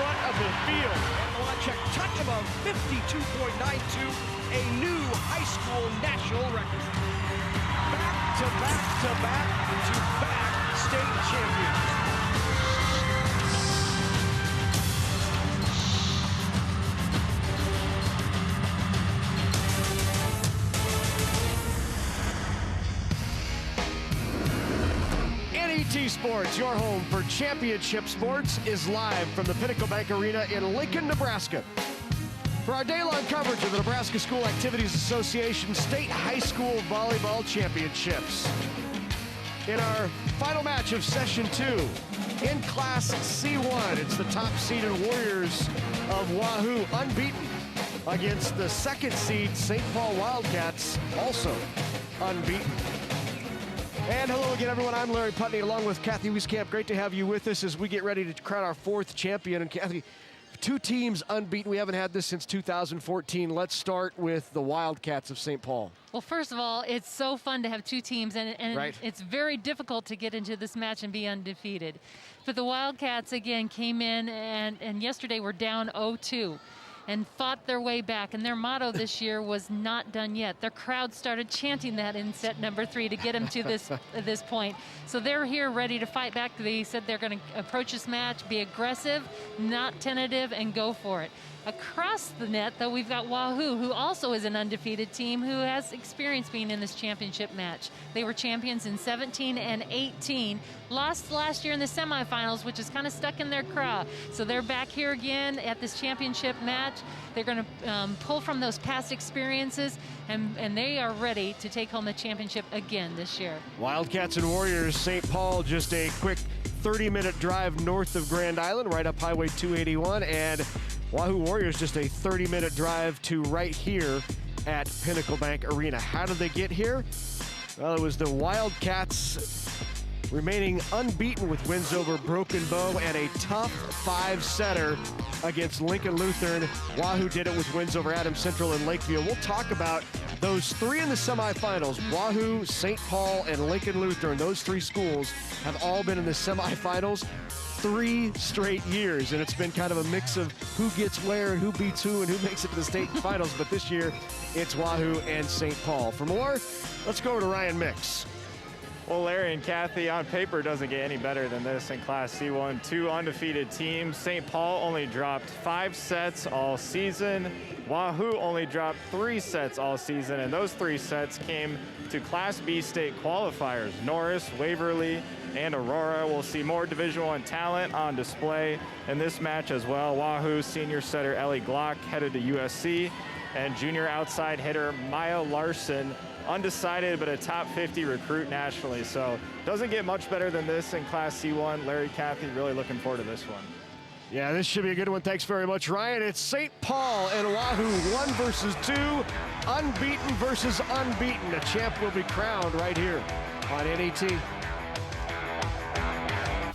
front of the field. And Wachek touch above 52.92, a new high school national record. Back to back to back to back state champions. NET Sports, your home for championship sports, is live from the Pinnacle Bank Arena in Lincoln, Nebraska. For our day-long coverage of the Nebraska School Activities Association State High School Volleyball Championships. In our final match of Session 2, in Class C1, it's the top-seeded Warriors of Wahoo, unbeaten, against the second seed St. Paul Wildcats, also unbeaten. And hello again, everyone. I'm Larry Putney, along with Kathy Wieskamp. Great to have you with us as we get ready to crown our fourth champion. And Kathy, two teams unbeaten. We haven't had this since 2014. Let's start with the Wildcats of St. Paul. Well, first of all, it's so fun to have two teams, and right. It's very difficult to get into this match and be undefeated. But the Wildcats, again, came in and yesterday were down 0-2. And fought their way back, and their motto this year was "not done yet." Their crowd started chanting that in set number 3 to get them to this point. So they're here ready to fight back. They said they're going to approach this match, be aggressive, not tentative, and go for it. Across the net, though, we've got Wahoo, who also is an undefeated team who has experience being in this championship match. They were champions in 17 and 18, lost last year in the semifinals, which is kind of stuck in their craw. So they're back here again at this championship match. They're going to pull from those past experiences, and they are ready to take home the championship again this year. Wildcats and Warriors, St. Paul, just a quick 30-minute drive north of Grand Island, right up Highway 281, and Wahoo Warriors just a 30-minute drive to right here at Pinnacle Bank Arena. How did they get here? Well, it was the Wildcats remaining unbeaten with wins over Broken Bow and a tough 5-setter against Lincoln Lutheran. Wahoo did it with wins over Adams Central and Lakeview. We'll talk about those three in the semifinals. Wahoo, St. Paul, and Lincoln Lutheran. Those three schools have all been in the semifinals 3 straight years, and it's been kind of a mix of who gets where and who beats who and who makes it to the state finals. But this year, it's Wahoo and St. Paul. For more, let's go over to Ryan Mix. Well, Larry and Kathy, on paper doesn't get any better than this in Class C1. 2 undefeated teams. St. Paul only dropped 5 sets all season. Wahoo only dropped 3 sets all season, and those 3 sets came to Class B state qualifiers. Norris, Waverly, and Aurora. We'll see more Division I talent on display in this match as well. Wahoo senior setter Ellie Glock headed to USC, and junior outside hitter Maya Larson, undecided but a top 50 recruit nationally. So doesn't get much better than this in Class C1. Larry, Kathy, really looking forward to this one. Yeah, this should be a good one. Thanks very much, Ryan. It's St. Paul and Wahoo, 1 versus 2, unbeaten versus unbeaten. A champ will be crowned right here on NET.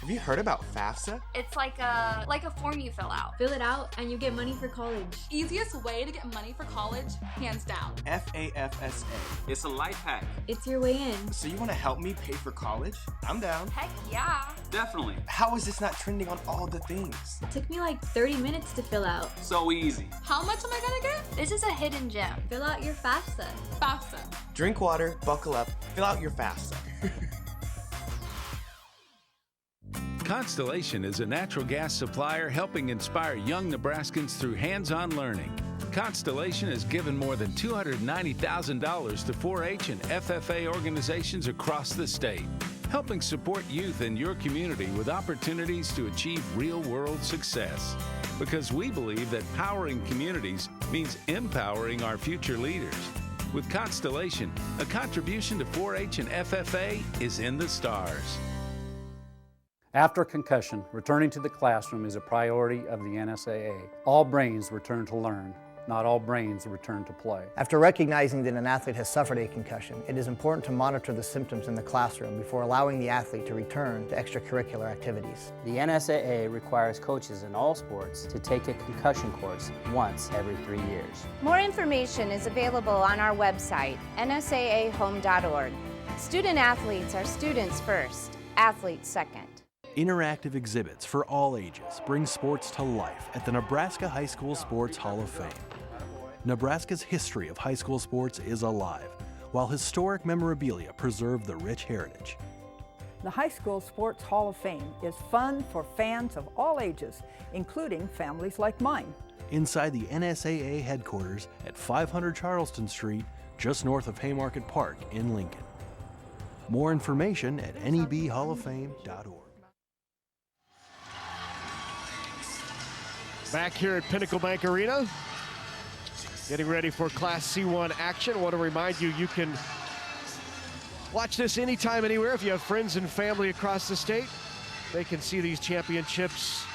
Have you heard about FAFSA? It's like a form you fill out. Fill it out and you get money for college. Easiest way to get money for college, hands down. FAFSA. It's a life hack. It's your way in. So you want to help me pay for college? I'm down. Heck yeah. Definitely. How is this not trending on all the things? It took me like 30 minutes to fill out. So easy. How much am I gonna get? This is a hidden gem. Fill out your FAFSA. FAFSA. Drink water, buckle up, fill out your FAFSA. Constellation is a natural gas supplier helping inspire young Nebraskans through hands-on learning. Constellation has given more than $290,000 to 4-H and FFA organizations across the state, helping support youth in your community with opportunities to achieve real-world success. Because we believe that powering communities means empowering our future leaders. With Constellation, a contribution to 4-H and FFA is in the stars. After concussion, returning to the classroom is a priority of the NSAA. All brains return to learn. Not all brains return to play. After recognizing that an athlete has suffered a concussion, it is important to monitor the symptoms in the classroom before allowing the athlete to return to extracurricular activities. The NSAA requires coaches in all sports to take a concussion course once every 3 years. More information is available on our website, nsaahome.org. Student athletes are students first, athletes second. Interactive exhibits for all ages bring sports to life at the Nebraska High School Sports Hall of Fame. Nebraska's history of high school sports is alive, while historic memorabilia preserve the rich heritage. The High School Sports Hall of Fame is fun for fans of all ages, including families like mine. Inside the NSAA headquarters at 500 Charleston Street, just north of Haymarket Park in Lincoln. More information at nebhalloffame.org. Back here at Pinnacle Bank Arena, getting ready for Class C1 action. I want to remind you, you can watch this anytime, anywhere. If you have friends and family across the state, they can see these championships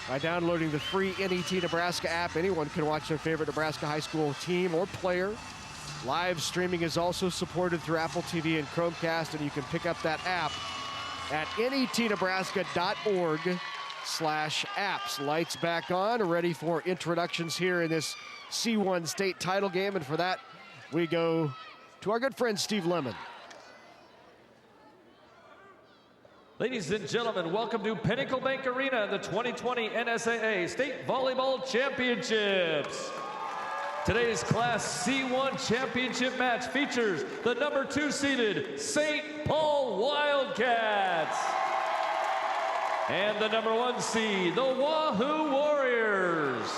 by downloading the free NET Nebraska app. Anyone can watch their favorite Nebraska high school team or player. Live streaming is also supported through Apple TV and Chromecast, and you can pick up that app at netnebraska.org/apps. Lights back on, ready for introductions here in this C1 state title game, and for that, we go to our good friend Steve Lemon. Ladies and gentlemen, welcome to Pinnacle Bank Arena in the 2020 NSAA State Volleyball Championships. Today's Class C1 championship match features the number 2 seeded St. Paul Wildcats and the number 1 seed, the Wahoo Warriors.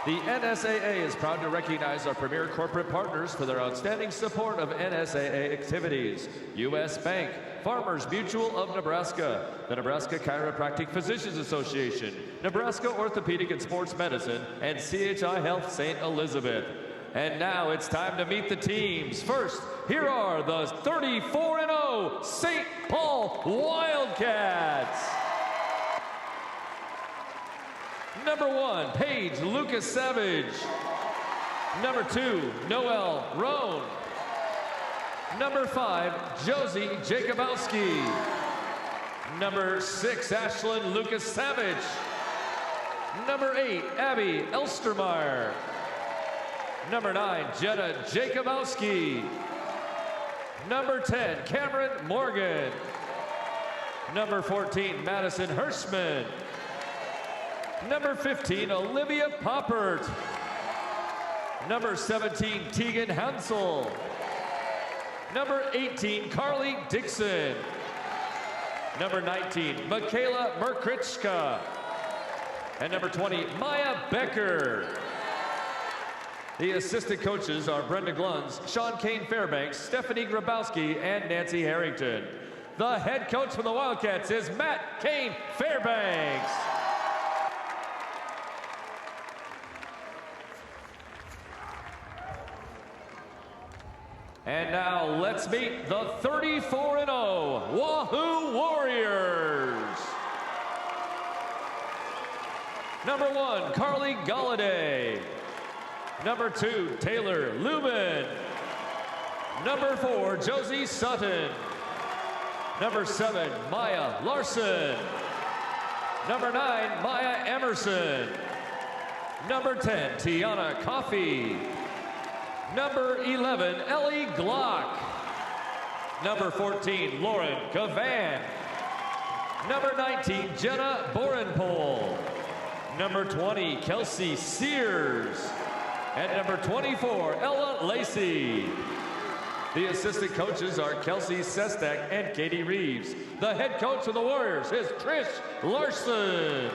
The NSAA is proud to recognize our premier corporate partners for their outstanding support of NSAA activities. U.S. Bank, Farmers Mutual of Nebraska, the Nebraska Chiropractic Physicians Association, Nebraska Orthopedic and Sports Medicine, and CHI Health St. Elizabeth. And now it's time to meet the teams. First, here are the 34-0 St. Paul Wildcats. Number 1, Paige Lucas Savage. Number 2, Noelle Roan. Number 5, Josie Jacobowski. Number 6, Ashlyn Lucas Savage. Number 8, Abby Elstermeyer. Number 9, Jenna Jacobowski. Number 10, Cameron Morgan. Number 14, Madison Hirschman. Number 15, Olivia Poppert. Number 17, Tegan Hansel. Number 18, Carly Dixon. Number 19, Michaela Merkritschka. And number 20, Maya Becker. The assistant coaches are Brenda Gluns, Sean Kane Fairbanks, Stephanie Grabowski, and Nancy Harrington. The head coach for the Wildcats is Matt Kane Fairbanks. And now let's meet the 34-0 Wahoo Warriors. Number 1, Carly Galladay. Number 2, Taylor Lubin. Number 4, Josie Sutton. Number 7, Maya Larson. Number 9, Maya Emerson. Number 10, Tiana Coffey. Number 11, Ellie Glock. Number 14, Lauren Gavan. Number 19, Jenna Borenpole. Number 20, Kelsey Sears. And number 24, Ella Lacey. The assistant coaches are Kelsey Sestak and Katie Reeves. The head coach of the Warriors is Trish Larson.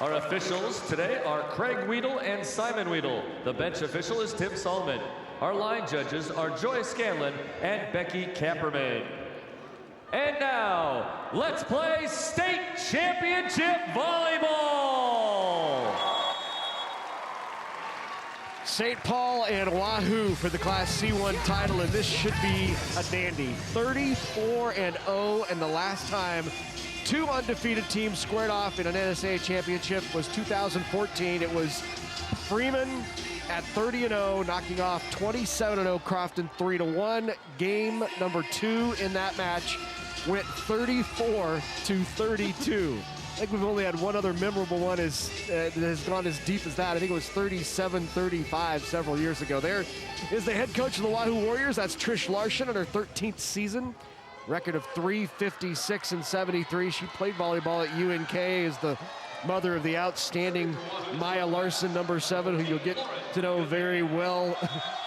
Our officials today are Craig Weedle and Simon Weedle. The bench official is Tim Solomon. Our line judges are Joy Scanlon and Becky Camperman. And now, let's play state championship volleyball. St. Paul and Wahoo for the Class C1 title, and this should be a dandy. 34-0, and the last time 2 undefeated teams squared off in an NSAA championship was 2014. It was Freeman at 30-0, knocking off 27-0 Crofton 3-1. Game number 2 in that match went 34-32. I think we've only had one other memorable one that has gone as deep as that. I think it was 37-35 several years ago. There is the head coach of the Wahoo Warriors. That's Trish Larson in her 13th season. Record of 356-73. She played volleyball at UNK, is the mother of the outstanding Maya Larson, number 7, who you'll get to know very well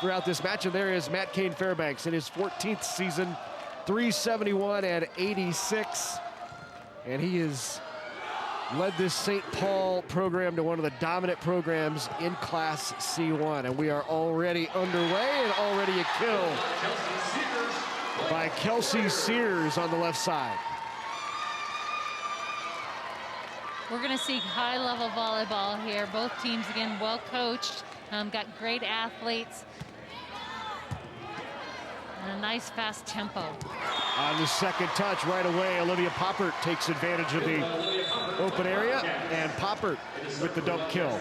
throughout this match. And there is Matt Kane Fairbanks in his 14th season, 371-86. And he has led this St. Paul program to one of the dominant programs in Class C1. And we are already underway, and already a kill by Kelsey Sears on the left side. We're going to see high-level volleyball here. Both teams, again, well coached, got great athletes, and a nice fast tempo. On the second touch right away, Olivia Poppert takes advantage of the open area, and Poppert with the dump kill.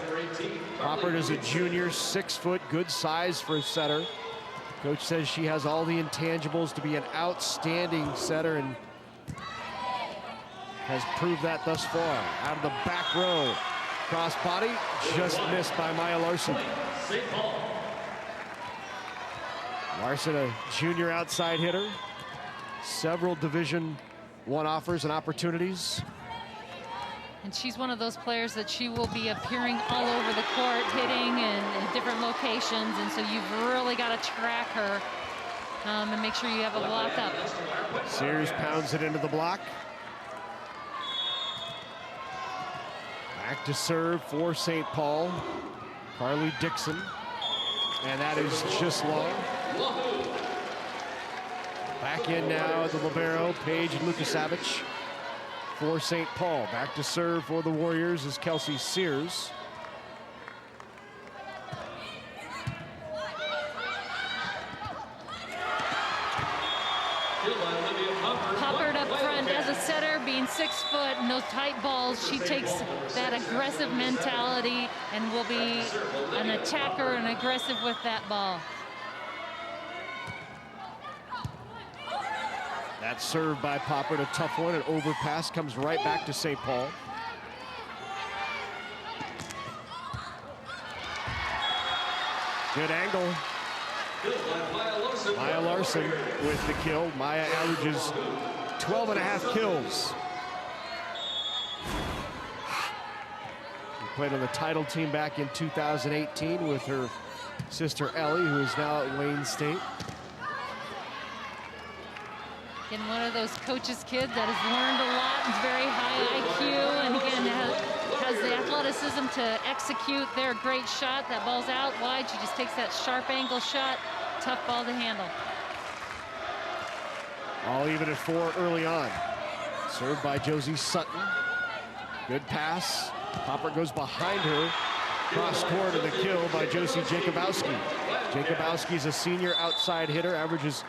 Poppert is a junior, 6 foot, good size for a setter. Coach says she has all the intangibles to be an outstanding setter, and has proved that thus far. Out of the back row, cross body, just missed by Maya Larson. Larson, a junior outside hitter. Several Division I offers and opportunities. And she's one of those players that she will be appearing all over the court, hitting in different locations, and so you've really got to track her and make sure you have a block up. Sears pounds it into the block. Back to serve for St. Paul, Carly Dixon, and that is just long. Back in now, the libero, Paige Lukasavich for St. Paul. Back to serve for the Warriors is Kelsey Sears. Poppert up front as a setter, being 6 foot and those tight balls, she takes that aggressive mentality and will be an attacker and aggressive with that ball. That serve by Poppert, a tough one. An overpass comes right back to St. Paul. Good angle. Maya Larson with the kill. Maya averages 12.5 kills. She played on the title team back in 2018 with her sister Ellie, who is now at Wayne State. And one of those coaches' kids that has learned a lot and is very high IQ, and again has the athleticism to execute their great shot. That ball's out wide. She just takes that sharp angle shot. Tough ball to handle. All even at 4 early on. Served by Josie Sutton. Good pass. Poppert goes behind her. Cross court and the kill by Josie Jacobowski. Jacobowski's a senior outside hitter, averages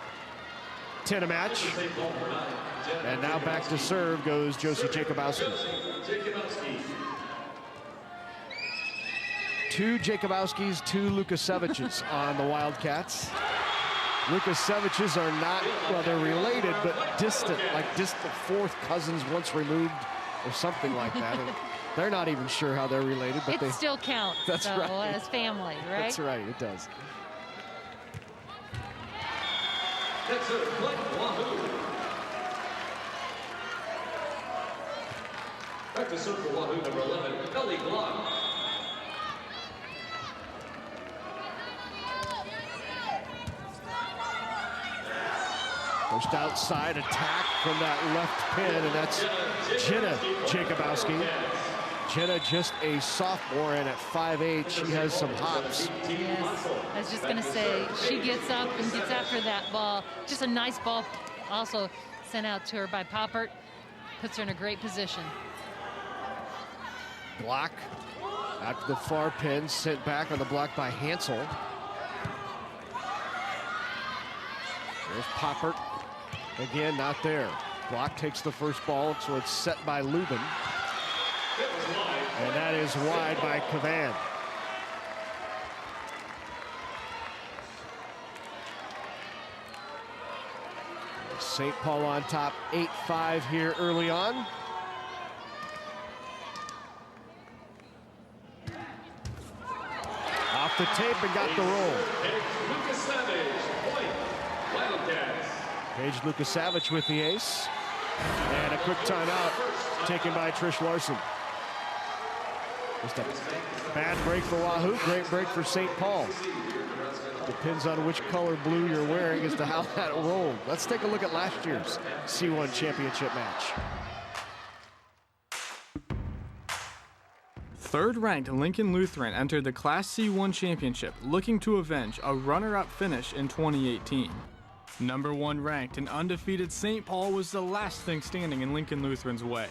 10 a match. And now back to serve goes Josie Jacobowski. 2 Jacobowskis, 2 Lukaseviches on the Wildcats. Lukaseviches are not, well, they're related, but distant, like distant 4th cousins once removed or something like that. And they're not even sure how they're related, but it still counts. That's so, right. As family, right? That's right, it does. That's a point, Wahoo. Back to serve for Wahoo, number 11, Ellie Glock. First outside attack from that left pin, and that's Jenna Jacobowski. Jenna, just a sophomore, and at 5'8", she has some hops. Yes, I was just going to say, she gets up and gets after that ball. Just a nice ball also sent out to her by Poppert. Puts her in a great position. Block after the far pin, sent back on the block by Hansel. There's Poppert. Again, not there. Block takes the first ball, so it's set by Lubin. And that is wide by Cavan. St. Paul on top, 8-5 here early on. off the tape and got the roll. Paige Lukasavich with the ace. And a quick timeout taken by Trish Larson. Just a bad break for Wahoo, great break for St. Paul. Depends on which color blue you're wearing as to how that rolled. Let's take a look at last year's C1 championship match. Third-ranked Lincoln Lutheran entered the Class C1 championship looking to avenge a runner-up finish in 2018. Number 1 ranked and undefeated St. Paul was the last thing standing in Lincoln Lutheran's way.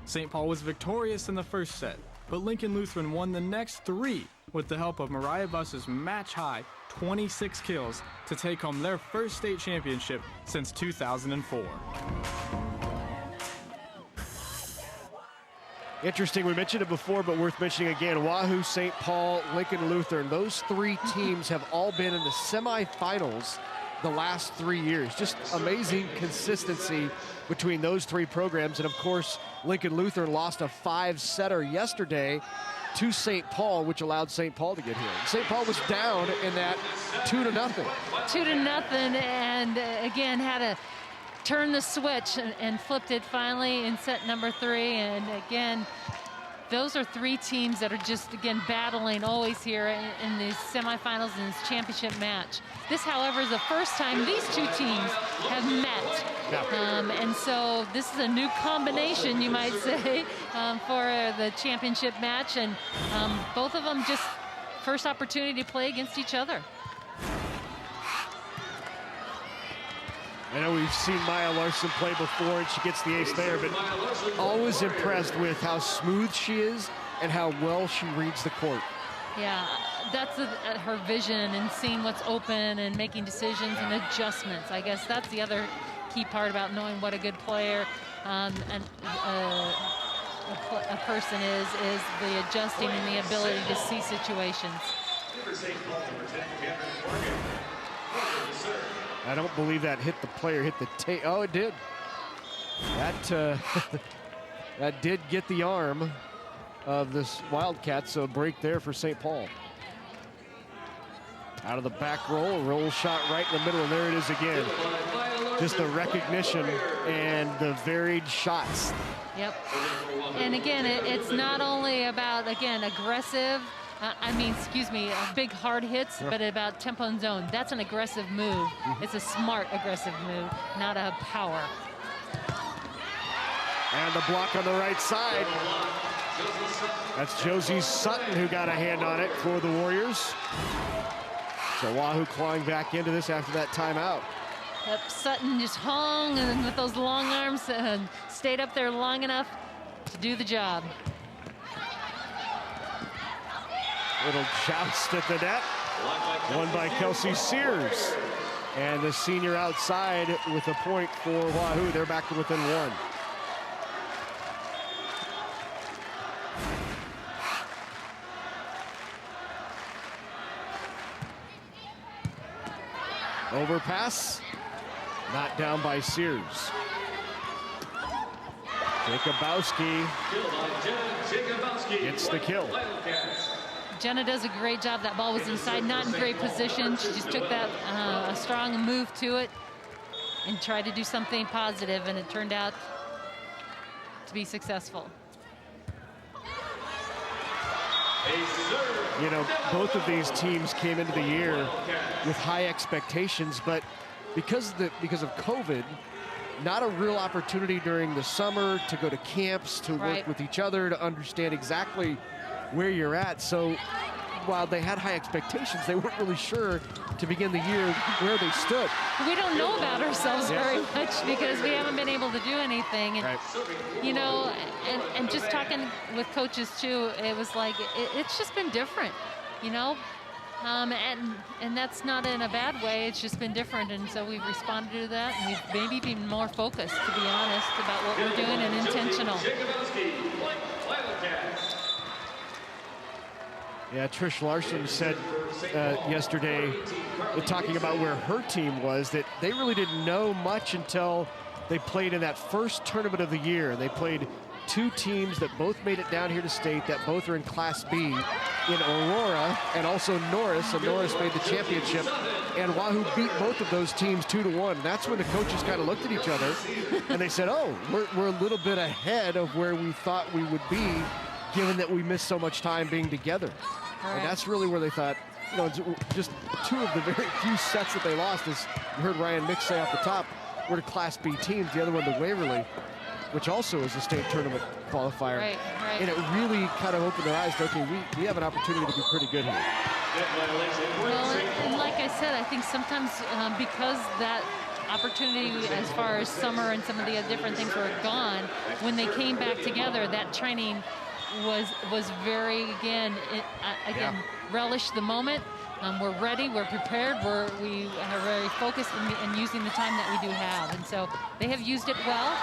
St. Paul was victorious in the first set, but Lincoln Lutheran won the next 3 with the help of Mariah Buss's match-high 26 kills to take home their first state championship since 2004. Interesting, we mentioned it before, but worth mentioning again. Wahoo, St. Paul, Lincoln Lutheran, those 3 teams have all been in the semifinals the last 3 years. Just amazing consistency between those 3 programs. And of course, Lincoln Lutheran lost a 5-setter yesterday to St. Paul, which allowed St. Paul to get here. St. Paul was down in that 2-0. 2-0, and again had to turn the switch and flipped it finally in set number 3. And again, those are 3 teams that are just, again, battling always here in these semifinals in this championship match. This, however, is the first time these 2 teams have met. And so this is a new combination, you might say, for the championship match. And both of them just first opportunity to play against each other. I know we've seen Maya Larson play before, and she gets the ace there, but always impressed with how smooth she is and how well she reads the court. Yeah, that's her vision and seeing what's open and making decisions and adjustments. I guess that's the other key part about knowing what a good player a person is the adjusting and the ability to see situations. I don't believe that hit the player, hit the tape. Oh, it did. That that did get the arm of this Wildcat, so a break there for St. Paul. Out of the back roll shot right in the middle, and there it is again. Just the recognition and the varied shots. Yep. And again, it's not only about, again, aggressive, big hard hits, but about tempo and zone. That's an aggressive move. It's a smart aggressive move, not a power. And the block on the right side. That's Josie Sutton who got a hand on it for the Warriors. So Wahoo clawing back into this after that timeout. Yep, Sutton just hung and with those long arms and stayed up there long enough to do the job. Little joust at the net. Won by Kelsey Sears. And the senior outside with a point for Wahoo. They're back to within 1. Overpass. Not down by Sears. Jacobowski gets the kill. Jenna does a great job. That ball was inside, not in great position. She just took that a strong move to it and tried to do something positive, and it turned out to be successful. You know, both of these teams came into the year with high expectations, but because of COVID, not a real opportunity during the summer to go to camps, to work with each other, to understand exactly where you're at. So while they had high expectations, they weren't really sure to begin the year where they stood. We don't know about ourselves very much because we haven't been able to do anything. And, you know, and just talking with coaches too, it was like, it's just been different, you know? And that's not in a bad way, it's just been different. And so we've responded to that, and we've maybe been more focused, to be honest, about what we're doing and intentional. Yeah, Trish Larson said yesterday, talking about where her team was, that they really didn't know much until they played in that first tournament of the year. They played 2 teams that both made it down here to state, that both are in Class B, in Aurora and also Norris, and Norris made the championship. And Wahoo beat both of those teams 2-1. And that's when the coaches kind of looked at each other and they said, oh, we're a little bit ahead of where we thought we would be, given that we missed so much time being together. And that's really where they thought, you know, just 2 of the very few sets that they lost, as you heard Ryan Mix say off the top, were to Class B teams. The other one, the Waverly, which also is a state tournament qualifier. Right. And it really kind of opened their eyes to, okay, we have an opportunity to be pretty good here. Well, and like I said, I think sometimes because that opportunity as far as summer and some of the different things were gone, when they came back together, that training was very, again, relish the moment. We're ready, we're prepared, we are very focused in using the time that we do have. And so they have used it well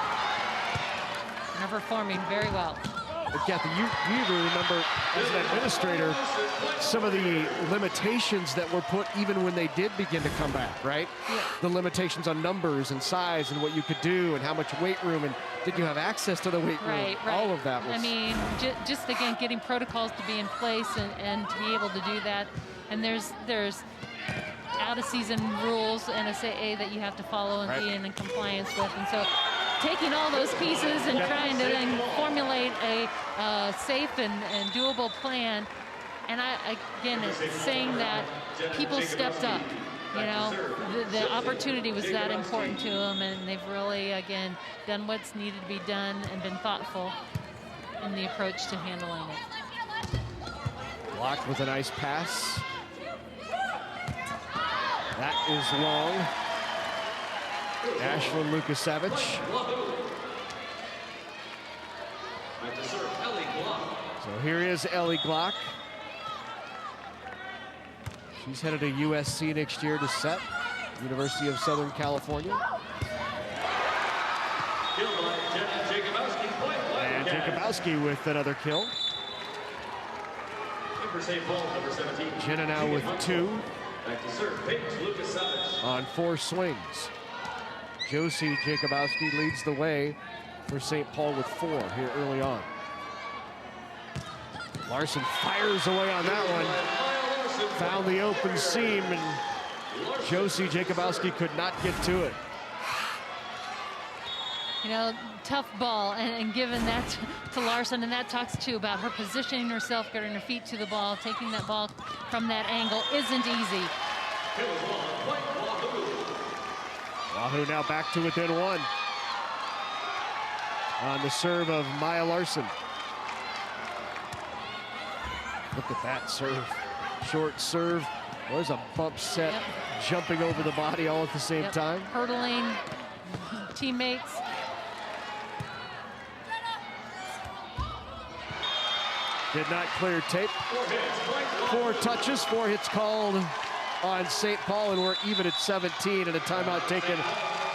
and are performing very well. But Kathy, you even remember as an administrator some of the limitations that were put even when they did begin to come back, right? Yeah. The limitations on numbers and size and what you could do and how much weight room and did you have access to the weight room? Right. All of that was... I mean, just again, getting protocols to be in place and to be able to do that. And there's out-of-season rules, NSAA, that you have to follow and be in compliance with. And so taking all those pieces and trying to then formulate a safe and doable plan. And again, it's saying that people stepped up. You know, the opportunity was that important to them, and they've really, again, done what's needed to be done and been thoughtful in the approach to handling it. Blocked with a nice pass. That is long. Ashlyn Lukasevich. So here is Ellie Glock. She's headed to USC next year to set, University of Southern California. And Jacobowski with another kill. Jenna now with 2 on 4 swings. Josie Jacobowski leads the way for St. Paul with 4 here early on. Larson fires away on that one. Found the open seam, and Josie Jacobowski could not get to it. You know, tough ball, and given that to Larson, and that talks too about her positioning herself, getting her feet to the ball, taking that ball from that angle isn't easy. Wahoo now back to within 1 on the serve of Maya Larson. Look at that serve. Short serve. There's a bump set, jumping over the body all at the same time. Hurdling teammates. Did not clear tape. 4 touches, 4 hits called on St. Paul, and we're even at 17, and a timeout taken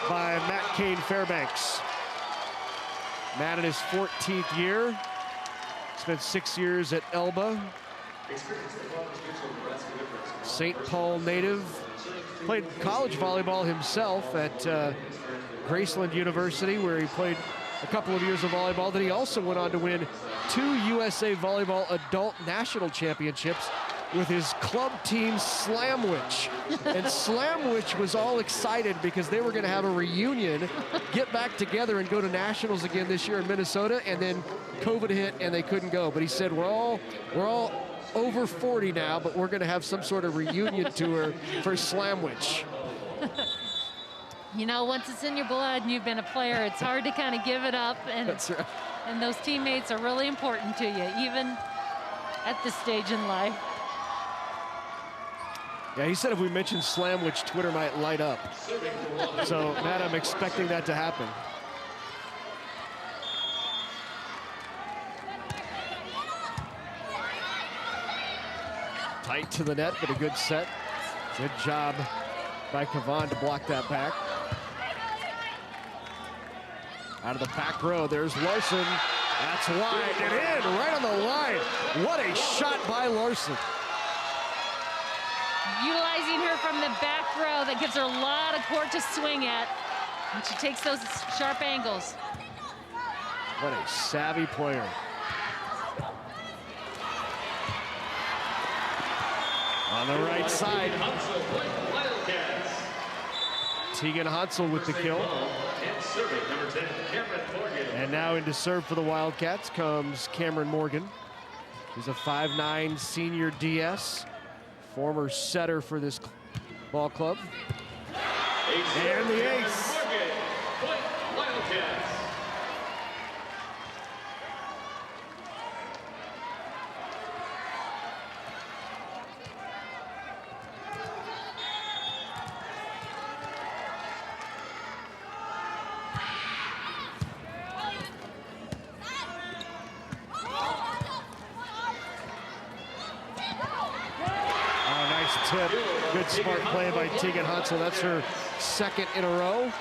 by Matt Kane Fairbanks. Matt in his 14th year. Spent 6 years at Elba. St. Paul native. Played college volleyball himself at Graceland University, where he played a couple of years of volleyball. Then he also went on to win 2 USA Volleyball Adult National Championships with his club team Slamwich. And Slamwich was all excited because they were going to have a reunion, get back together and go to nationals again this year in Minnesota, and then COVID hit and they couldn't go. But he said, we're all over 40 now, but we're going to have some sort of reunion tour for Slamwich. You know, once it's in your blood and you've been a player, it's hard to kind of give it up. And, that's right. And those teammates are really important to you, even at this stage in life. Yeah, he said if we mention Slamwich, Twitter might light up. So, Matt, I'm expecting that to happen. Tight to the net, but a good set. Good job by Kavan to block that back. Out of the back row, there's Larson. That's wide and in, right on the line. What a shot by Larson. Utilizing her from the back row, that gives her a lot of court to swing at. And she takes those sharp angles. What a savvy player. On the right side. Tegan Hansel with the kill. And now into serve for the Wildcats comes Cameron Morgan. He's a 5'9" senior DS, former setter for this ball club. And the ace. Tip. Good smart play by Tegan Hansel. That's her second in a row.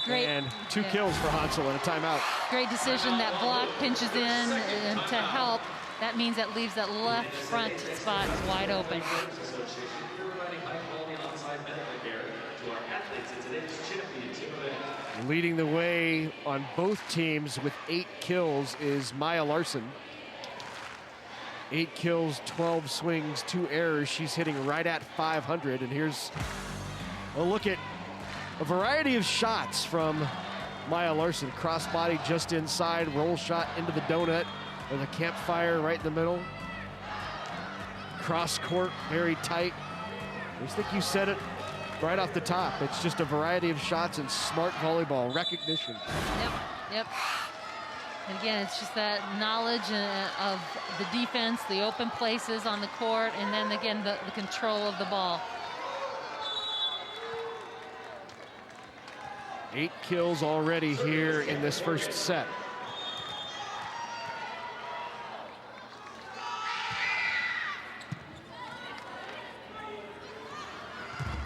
Great. And 2 kills for Hansel and a timeout. Great decision. That block pinches in and to help. That means that leaves that left front spot wide open. Leading the way on both teams with 8 kills is Maya Larson. 8 kills, 12 swings, 2 errors. She's hitting right at 500. And here's a look at a variety of shots from Maya Larson. Crossbody just inside, roll shot into the donut with a campfire right in the middle. Cross court, very tight. I just think you said it right off the top. It's just a variety of shots and smart volleyball recognition. Yep. And again, it's just that knowledge of the defense, the open places on the court, and then again, the control of the ball. 8 kills already here in this first set.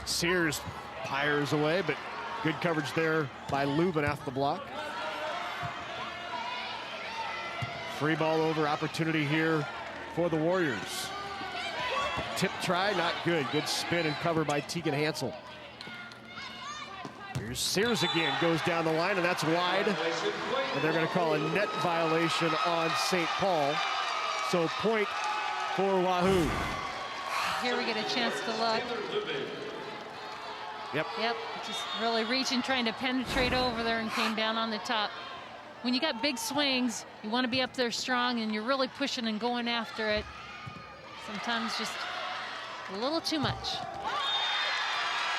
Sears fires away, but good coverage there by Lubin off the block. Free ball over opportunity here for the Warriors. Tip try, not good. Good spin and cover by Tegan Hansel. Here's Sears again, goes down the line, and that's wide. And they're going to call a net violation on St. Paul. So point for Wahoo. Here we get a chance to look. Yep, just really reaching, trying to penetrate over there and came down on the top. When you got big swings, you want to be up there strong and you're really pushing and going after it. Sometimes just a little too much.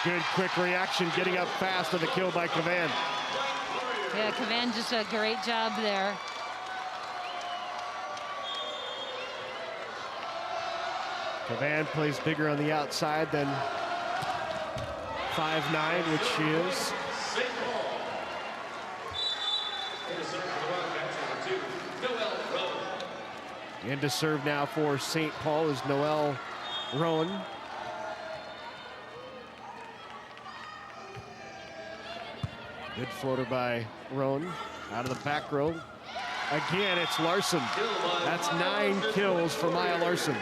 Good quick reaction, getting up fast to the kill by Cavan. Yeah, Cavan just a great job there. Cavan plays bigger on the outside than 5'9", which she is. Into serve now for St. Paul is Noelle Rowan. Good floater by Rowan out of the back row. Again, it's Larson. That's 9 kills for Maya Larson.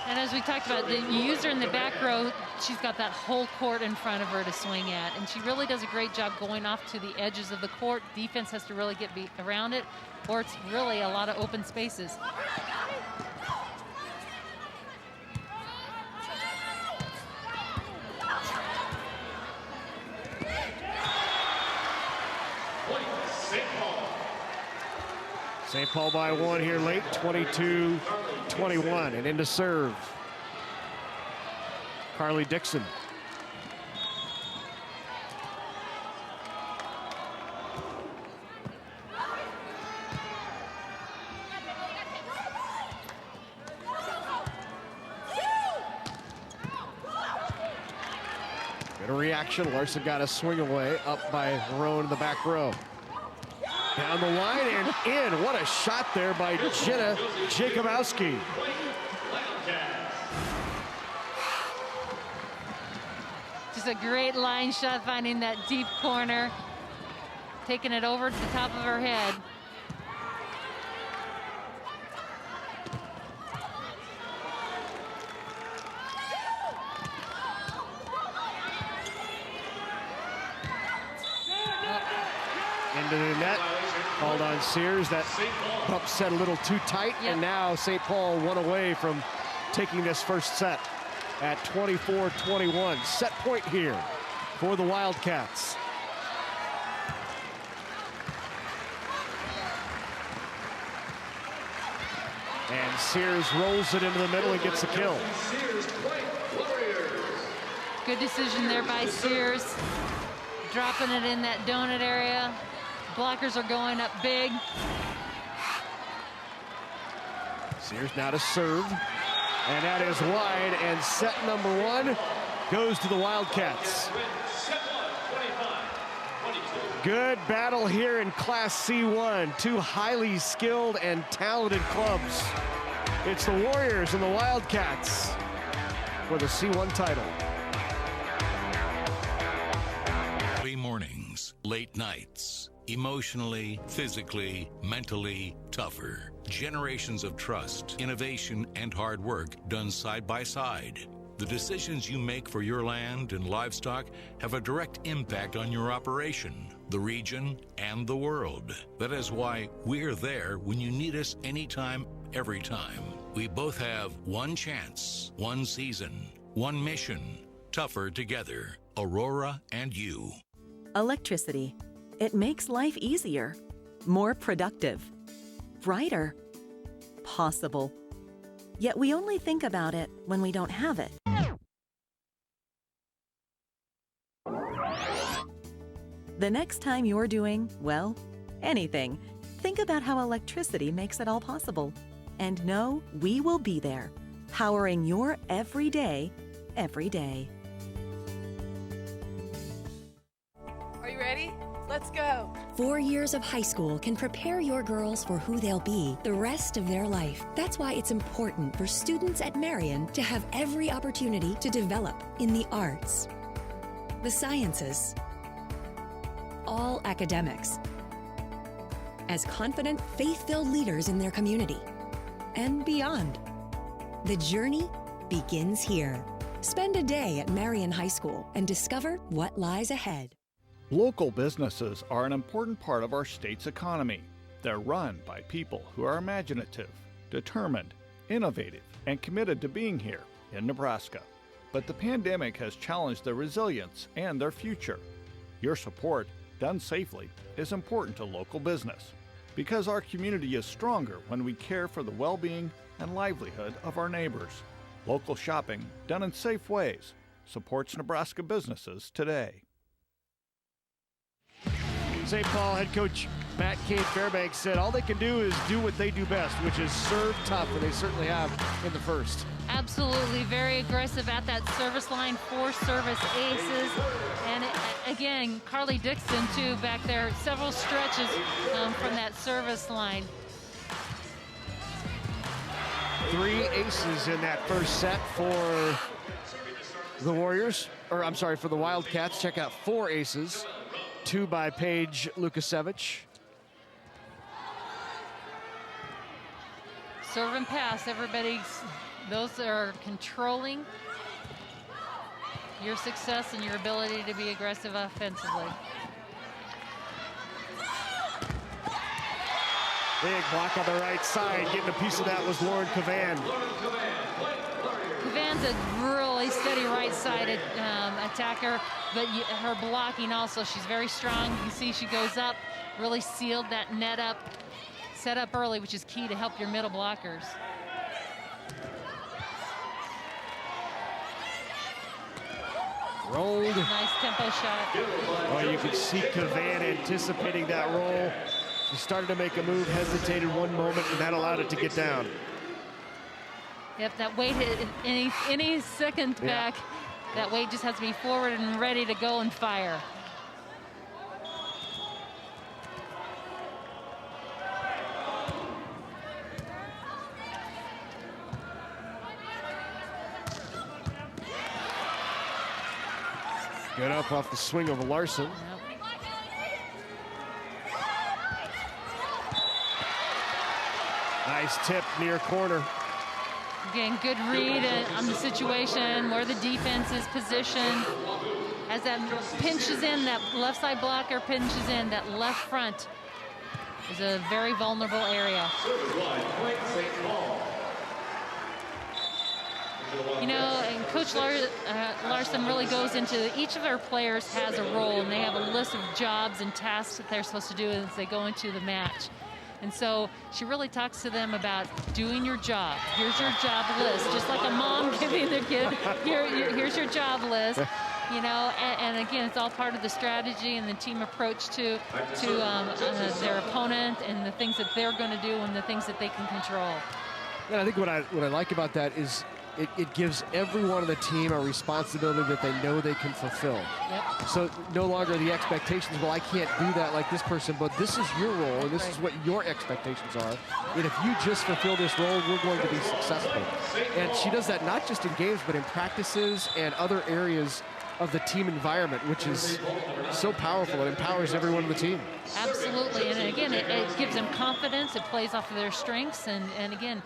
And as we talked about, you use her in the back row, she's got that whole court in front of her to swing at. And she really does a great job going off to the edges of the court. Defense has to really get around it, or it's really a lot of open spaces. St. Paul by 1 here late, 22-21, and into serve. Carly Dixon. Good reaction, Larson got a swing away, up by Rowan in the back row. Down the line and in. What a shot there by Jenna Jacobowski. Just a great line shot, finding that deep corner, taking it over to the top of her head. into the net. Called on Sears. That pump set a little too tight, and now St. Paul one away from taking this first set at 24-21. Set point here for the Wildcats. And Sears rolls it into the middle and gets the kill. Good decision there by Sears. Dropping it in that donut area. Blockers are going up big. Sears now to serve. And that is wide, and set number one goes to the Wildcats. Good battle here in Class C1. Two highly skilled and talented clubs. It's the Warriors and the Wildcats for the C1 title. Early mornings, late nights, emotionally, physically, mentally tougher. Generations of trust, innovation, and hard work done side by side. The decisions you make for your land and livestock have a direct impact on your operation, the region, and the world. That is why we're there when you need us anytime, every time. We both have one chance, one season, one mission. Tougher together. Aurora and you. Electricity. It makes life easier, more productive, brighter, possible. Yet we only think about it when we don't have it. The next time you're doing, well, anything, think about how electricity makes it all possible. And know we will be there, powering your everyday, every day. Are you ready? Let's go. 4 years of high school can prepare your girls for who they'll be the rest of their life. That's why it's important for students at Marion to have every opportunity to develop in the arts, the sciences, all academics, as confident, faith-filled leaders in their community and beyond. The journey begins here. Spend a day at Marion High School and discover what lies ahead. Local businesses are an important part of our state's economy. They're run by people who are imaginative, determined, innovative, and committed to being here in Nebraska. But the pandemic has challenged their resilience and their future. Your support, done safely, is important to local business because our community is stronger when we care for the well-being and livelihood of our neighbors. Local shopping, done in safe ways, supports Nebraska businesses today. St. Paul head coach Matt Kane Fairbanks said all they can do is do what they do best, which is serve tough, and they certainly have in the first. Absolutely, very aggressive at that service line, 4 service aces. And again, Carly Dixon, too, back there, several stretches from that service line. 3 aces in that first set for the Warriors, or I'm sorry, for the Wildcats. Check out 4 aces, 2 by Paige Lukasevich. Serve and pass, those are controlling your success and your ability to be aggressive offensively. Big block on the right side. Getting a piece of that was Lauren Cavan. Cavan's a really steady right-sided attacker, but her blocking also, she's very strong. You can see she goes up, really sealed that net up, set up early, which is key to help your middle blockers. Rolled. Nice tempo shot. Oh, you could see Cavan anticipating that roll. She started to make a move, hesitated one moment, and that allowed it to get down. Yep, that weight hit any second back. That weight just has to be forward and ready to go and fire. Good up off the swing of Larson. Yep. Nice tip near corner. Again, good read on the situation, where the defense is positioned. as that pinches in, that left side blocker pinches in, that left front is a very vulnerable area. You know, and Coach Larson really goes into, each of our players has a role, and they have a list of jobs and tasks that they're supposed to do as they go into the match. And so she really talks to them about doing your job. Here's your job list, just like a mom giving their kid, here's your job list. You know, and again, it's all part of the strategy and the team approach to their opponent and the things that they're going to do and the things that they can control. And I think what I like about that is it gives everyone on the team a responsibility that they know they can fulfill. Yep. So no longer the expectations, well, I can't do that like this person, but this is your role, and this is what your expectations are. And if you just fulfill this role, we're going to be successful. And she does that not just in games, but in practices and other areas of the team environment, which is so powerful. It empowers everyone on the team. Absolutely, and again, it gives them confidence. It plays off of their strengths, and again,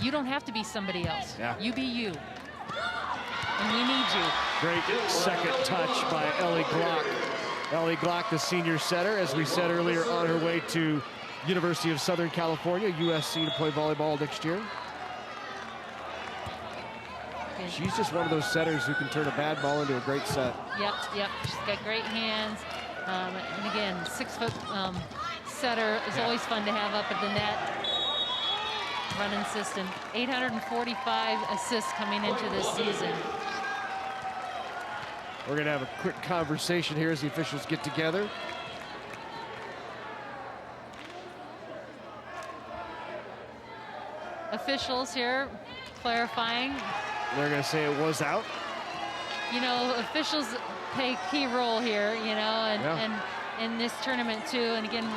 you don't have to be somebody else. Yeah. You be you. And we need you. Great second touch by Ellie Glock. Ellie Glock, the senior setter, as we said earlier, on her way to University of Southern California, USC, to play volleyball next year. She's just one of those setters who can turn a bad ball into a great set. Yep. She's got great hands. And again, 6-foot setter is always fun to have up at the net. Running system. 845 assists coming into this season. We're going to have a quick conversation here as the officials get together. Officials here clarifying. They're going to say it was out. You know, officials play a key role here, you know, and in this tournament too. And again,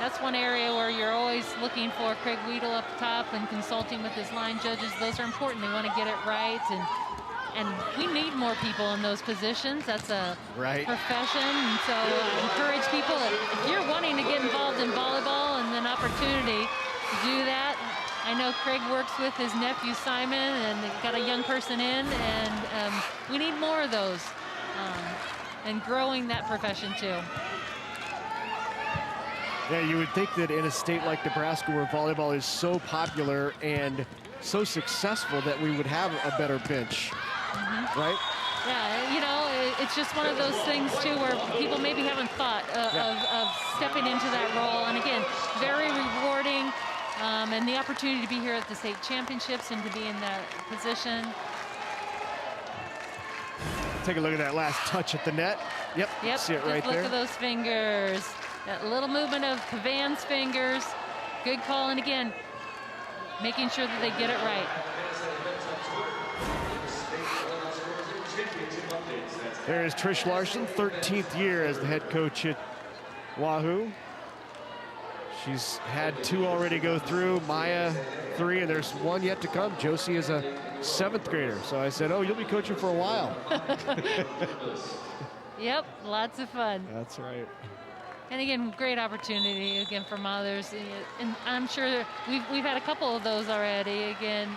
that's one area where you're always looking for Craig Weedle up top and consulting with his line judges. Those are important. They want to get it right, and we need more people in those positions. That's a profession, and so I encourage people, if you're wanting to get involved in volleyball and an opportunity to do that. I know Craig works with his nephew Simon, and got a young person in, and we need more of those, and growing that profession too. Yeah, you would think that in a state like Nebraska, where volleyball is so popular and so successful, that we would have a better bench, right? Yeah, you know, it's just one of those things too where people maybe haven't thought of stepping into that role, and again, very rewarding. And the opportunity to be here at the state championships and to be in that position. Take a look at that last touch at the net. Yep. See it right there. Look at those fingers. That little movement of Pavan's fingers. Good call, and again, making sure that they get it right. There is Trish Larson, 13th year as the head coach at Wahoo. She's had 2 already go through, Maya 3, and there's 1 yet to come. Josie is a 7th grader. So I said, oh, you'll be coaching for a while. Yep, lots of fun. That's right. And again, great opportunity again for mothers, and I'm sure we've had a couple of those already. Again,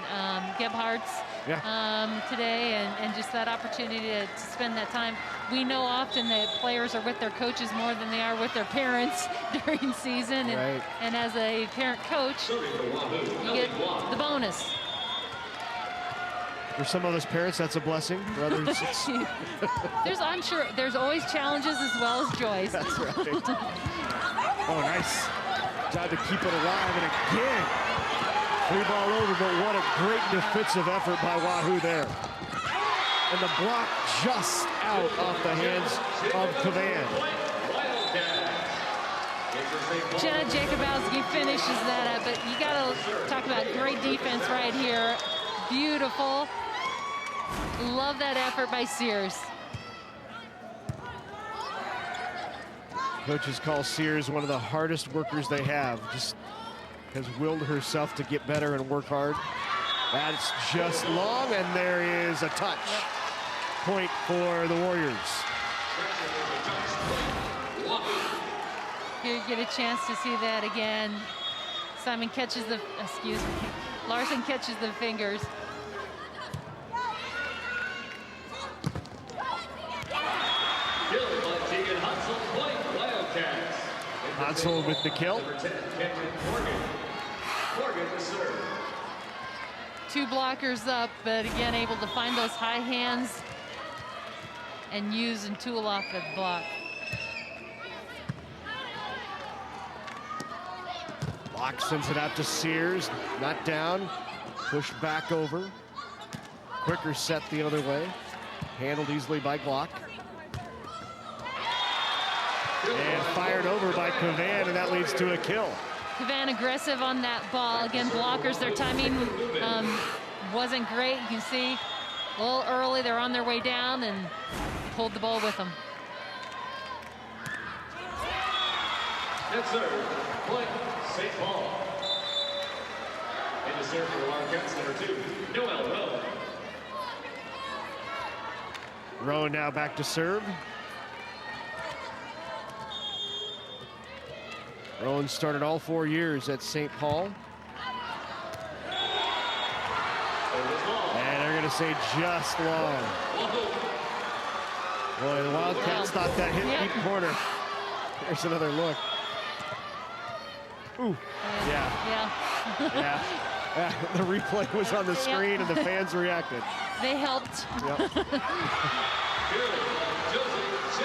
Gebhardt's today, and just that opportunity to spend that time. We know often that players are with their coaches more than they are with their parents during season, and as a parent coach, you get the bonus. For some of us parents, that's a blessing. For others, it's I'm sure there's always challenges as well as joys. That's right. Oh, nice job to keep it alive, and again, 3 ball over, but what a great defensive effort by Wahoo there. And the block just out off the hands of Pavan. Jenna Jacobowski finishes that up, but you got to talk about great defense right here. Beautiful. Love that effort by Sears. Coaches call Sears one of the hardest workers they have. Just has willed herself to get better and work hard. That's just long, and there is a touch. Point for the Warriors. Here you get a chance to see that again. Simon catches the, Larson catches the fingers. Hansel with the kill. Two blockers up, but again able to find those high hands and use and tool off the block. Block sends it out to Sears, not down, pushed back over. Quicker set the other way, handled easily by Glock. And fired over by Cavan, and that leads to a kill. Cavan aggressive on that ball. Again, blockers, their timing wasn't great. You can see a little early, they're on their way down and pulled the ball with them. Net serve, point, St. Paul. And to serve for the Wildcats, number 2, Noel Rowe. Rowe now back to serve. Rowan started all 4 years at St. Paul. And they're going to say just long. Boy, the Wildcats thought that hit deep corner. There's another look. Ooh, yeah. The replay was on the screen and the fans reacted. They helped. Yep.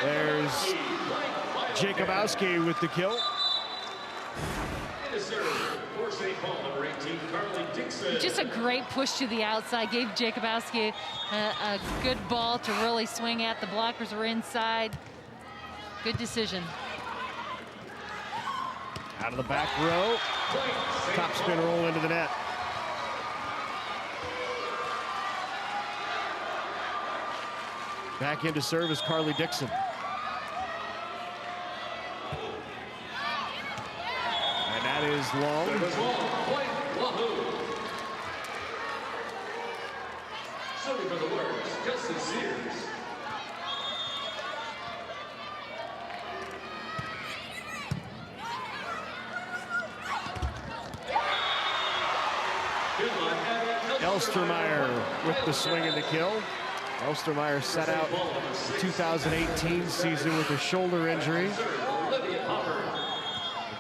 There's Jacobowski with the kill. Just a great push to the outside, gave Jacobowski a good ball to really swing at. The blockers were inside. Good decision. Out of the back row, top spin roll into the net. Back into service, Carly Dixon. And that is long. Wahoo. Serving for the Warriors, Justin Sears. Elstermeyer with the swing and the kill. Elstermeyer set out the 2018 season with a shoulder injury. A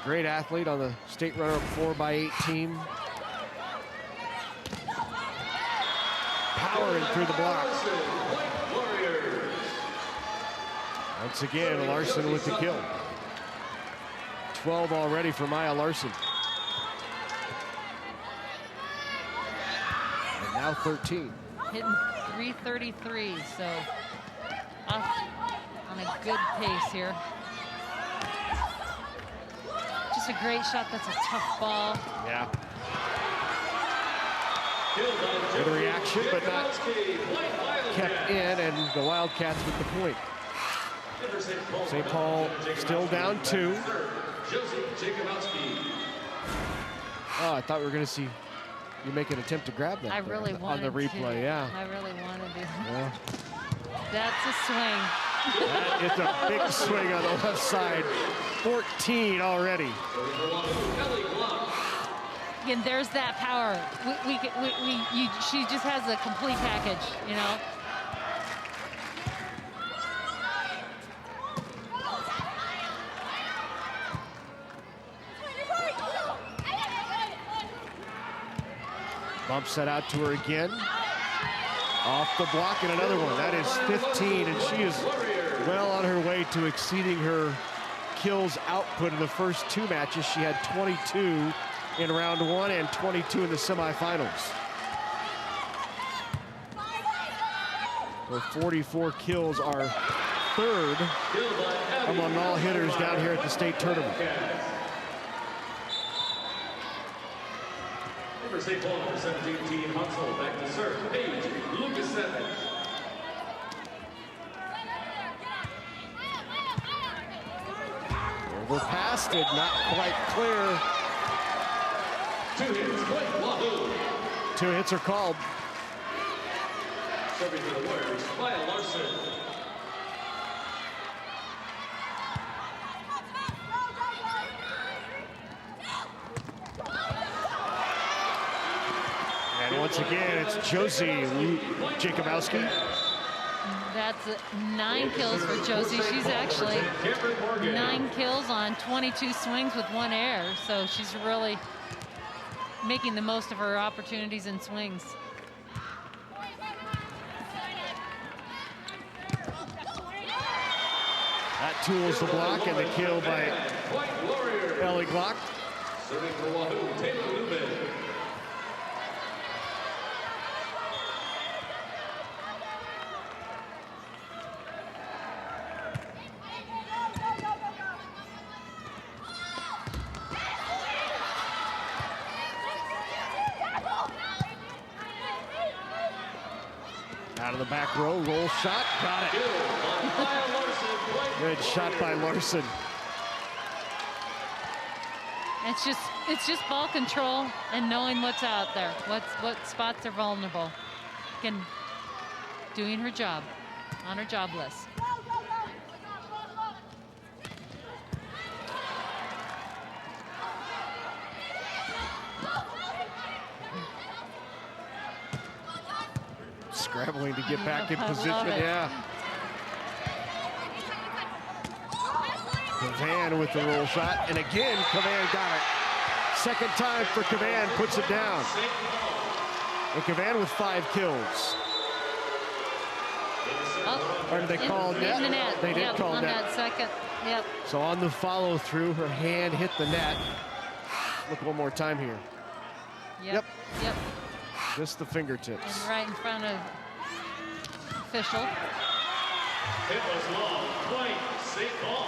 great athlete on the state runner-up 4x8 team. Powering through the block. Once again, Larson with the kill. 12 already for Maya Larson. And now 13. Hitting 333, so off on a good pace here. Just a great shot. That's a tough ball. Yeah. Good reaction, but not kept in, and the Wildcats with the point. St. Paul still down 2. Oh, I thought we were going to see you make an attempt to grab that. I really wanted on the replay, to. yeah. I really wanted to. Yeah. That's a swing. It's a big swing on the left side. 14 already. Again, there's that power. She just has a complete package, you know. Bump set out to her again. Off the block and another one. That is 15, and she is well on her way to exceeding her kills output in the first 2 matches. She had 22 in round 1 and 22 in the semifinals. Her 44 kills are 3rd among all hitters down here at the state tournament. Number St. Paul, number 17, Team Hansel, back to serve. Page, Lucas 7. Overpassed it, not quite clear. 2 hits, point Wahoo. 2 hits are called. Serving for the Warriors, Maya Larson. And once again, it's Josie Jacobowski. That's That's 9 kills for Josie. She's actually 9 kills on 22 swings with 1 error. So she's really making the most of her opportunities and swings. That tools the block and the kill by Ellie Glock. Serving for Wahoo, Taylor Lubin. Out of the back row, roll shot, got it. Good shot by Larson. It's just ball control and knowing what's out there, what spots are vulnerable. Again, doing her job on her job list. Scrambling to get back in I position, love it. yeah. Cavan with the roll shot, and again, Cavan got it. Second time for Cavan, puts it down. And Cavan with 5 kills. Oh, Or did they call net? in the net. They did Yep, call on net. that second. Yep. So on the follow through, her hand hit the net. Look one more time here. Yep. Yep. Just the fingertips. And right in front of official. It was long, point, St. Paul.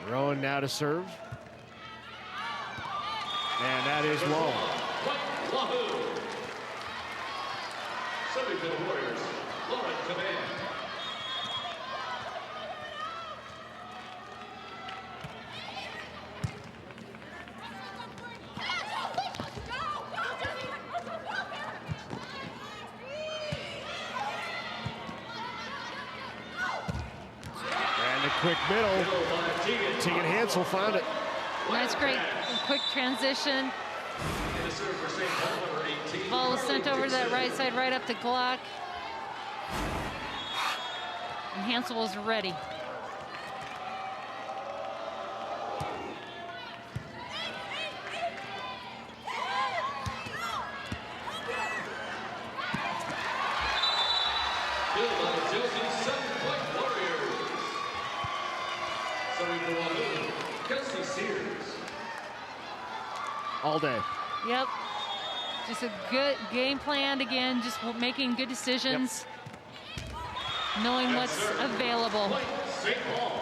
Rowan now to serve. And that is long. Wahoo. Serving for the Warriors, Lauren Cavan. And a quick middle. Tegan Hansel found it. Nice, great, quick transition. Ball was sent over to that right side, right up to Glock. And Hansel was ready. Bill by Josie, 7-point Warriors. Serving for Wahoo, Kelsey Sears. All day. Yep. Just a good game plan again, just making good decisions, knowing what's available. St. Paul.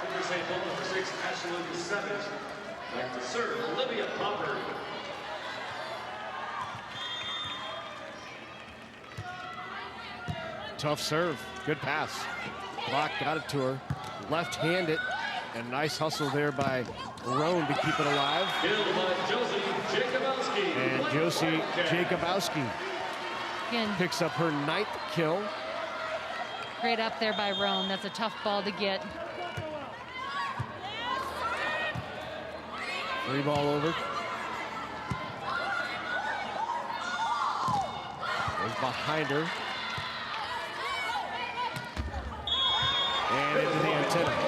Over St. Paul, number 6, Ashlyn Savage. Back to serve, Olivia Popper. Tough serve. Good pass. Block got it to her. Left-handed. And nice hustle there by Roan to keep it alive. Killed by Josie Jacobowski. And Josie Jacobowski Again, picks up her 9th kill. great up there by Roan. That's a tough ball to get. Free ball over. Goes behind her. And into the antenna.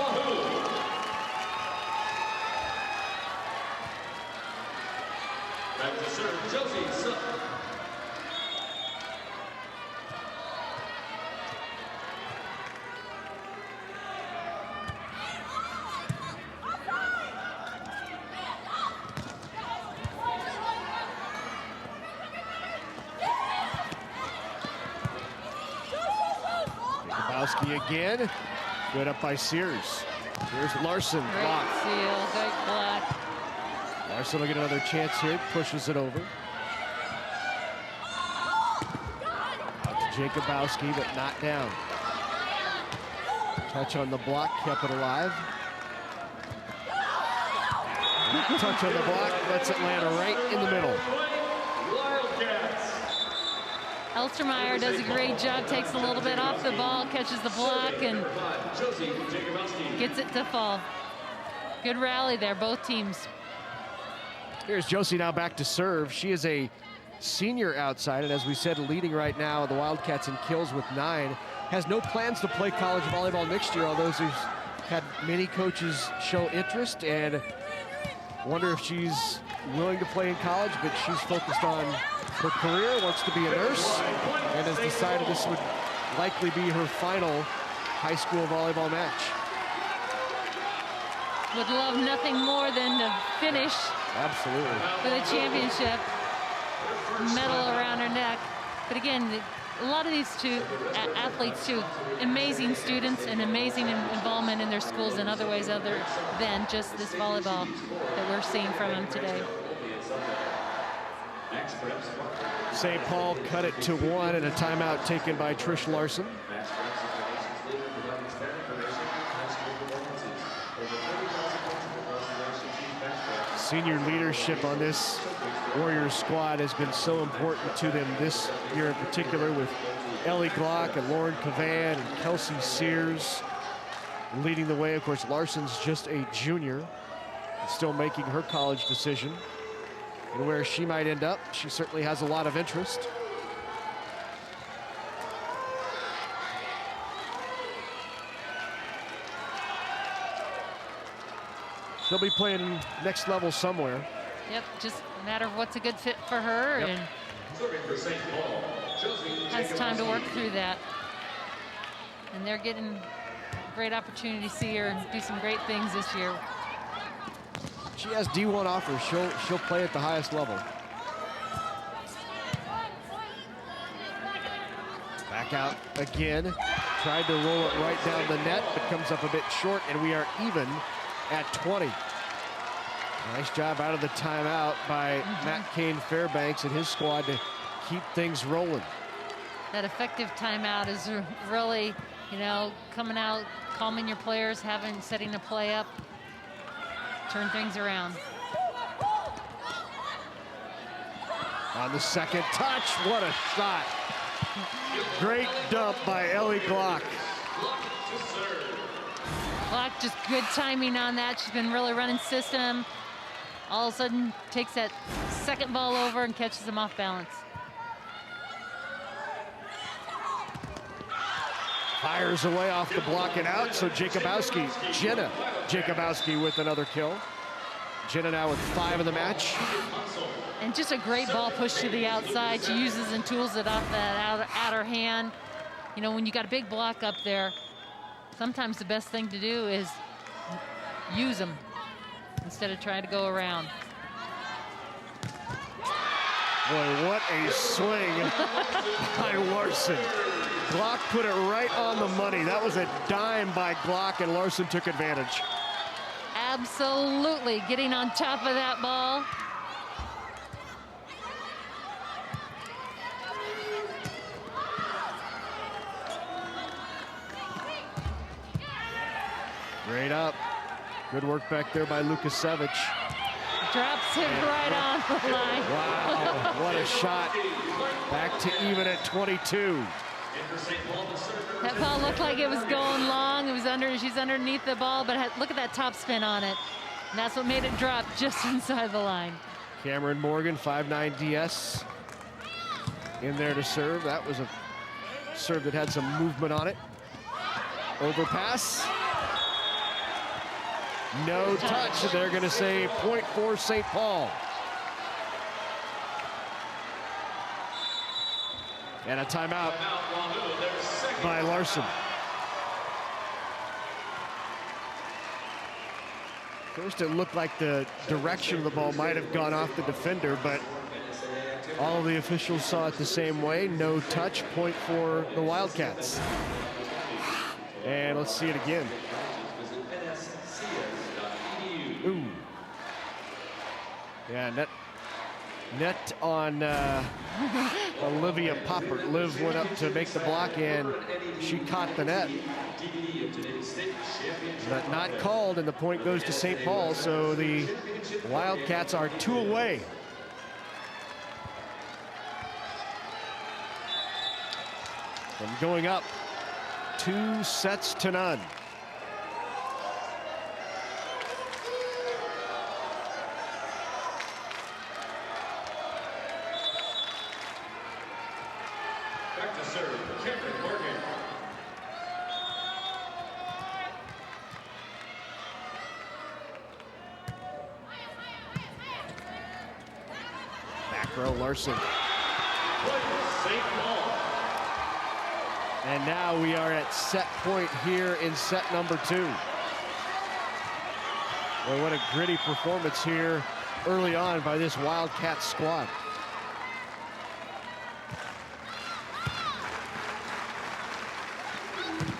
Back to serve, Josie Sutton. Jacobowski again. Good up by Sears. Here's Larson. Great Block. seal, great block. Larson will get another chance here. Pushes it over. Out to Jacobowski, but not down. Touch on the block, kept it alive. Touch on the block, lets it land right in the middle. Wildcats. Elstermeyer does a great job, takes a little bit off the ball, catches the block, and Josie Jacobowski. gets it to fall. Good rally there, both teams. Here's Josie now back to serve. She is a senior outside, and as we said, leading right now the Wildcats in kills with 9. Has no plans to play college volleyball next year, although she's had many coaches show interest and wonder if she's willing to play in college, but she's focused on her career, wants to be a nurse, and has decided this would likely be her final high school volleyball match. Would love nothing more than to finish Absolutely with a championship medal around her neck. But again, a lot of these two athletes too, amazing students and amazing involvement in their schools in other ways other than just this volleyball that we're seeing from them today. St. Paul cut it to 1 and a timeout taken by Trish Larson. Senior leadership on this Warriors squad has been so important to them this year in particular, with Ellie Glock and Lauren Cavan and Kelsey Sears leading the way. Of course, Larson's just a junior, still making her college decision. And where she might end up, she certainly has a lot of interest. She'll be playing next level somewhere. Yep, just a matter of what's a good fit for her, Yep. and has time to work through that. And they're getting a great opportunity to see her and do some great things this year. She has D1 offers. She'll play at the highest level. Back out again. Tried to roll it right down the net, but comes up a bit short, and we are even at 20. Nice job out of the timeout by Matt Kane Fairbanks and his squad to keep things rolling. That effective timeout is really, you know, coming out, calming your players, setting a play up, turn things around. On the second touch, what a shot. Great dump by Ellie Glock. Glock, just good timing on that. She's been really running system. All of a sudden takes that second ball over and catches them off balance. Fires away off the block and out, so Jacobowski, Jenna Jacobowski with another kill. Jenna now with 5 in the match. And just a great ball push to the outside. She uses and tools it off that outer hand. You know, when you got a big block up there, sometimes the best thing to do is use them instead of trying to go around. Boy, what a swing by Larson. Glock put it right on the money. That was a dime by Glock, and Larson took advantage. Absolutely, getting on top of that ball. Great up. Good work back there by Lukasevich. Drops it right on the line. Wow, what a shot. Back to even at 22. That ball looked like it was going long. It was she's underneath the ball, but look at that top spin on it. And that's what made it drop just inside the line. Cameron Morgan, 5'9" DS in there to serve. That was a serve that had some movement on it. Overpass. No touch. They're going to say point for St. Paul. And a timeout by Larson. First, it looked like the direction of the ball might have gone off the defender, but all of the officials saw it the same way. No touch, point for the Wildcats. And let's see it again. Ooh. Yeah, net on Olivia Poppert. Liv went up to make the block, and she caught the net. But not called, and the point goes to St. Paul, so the Wildcats are 2 away. From going up 2-0. to serve, Cameron Morgan. Back row, Larson. St. Paul. And now we are at set point here in set number 2. Boy, what a gritty performance here early on by this Wildcats squad.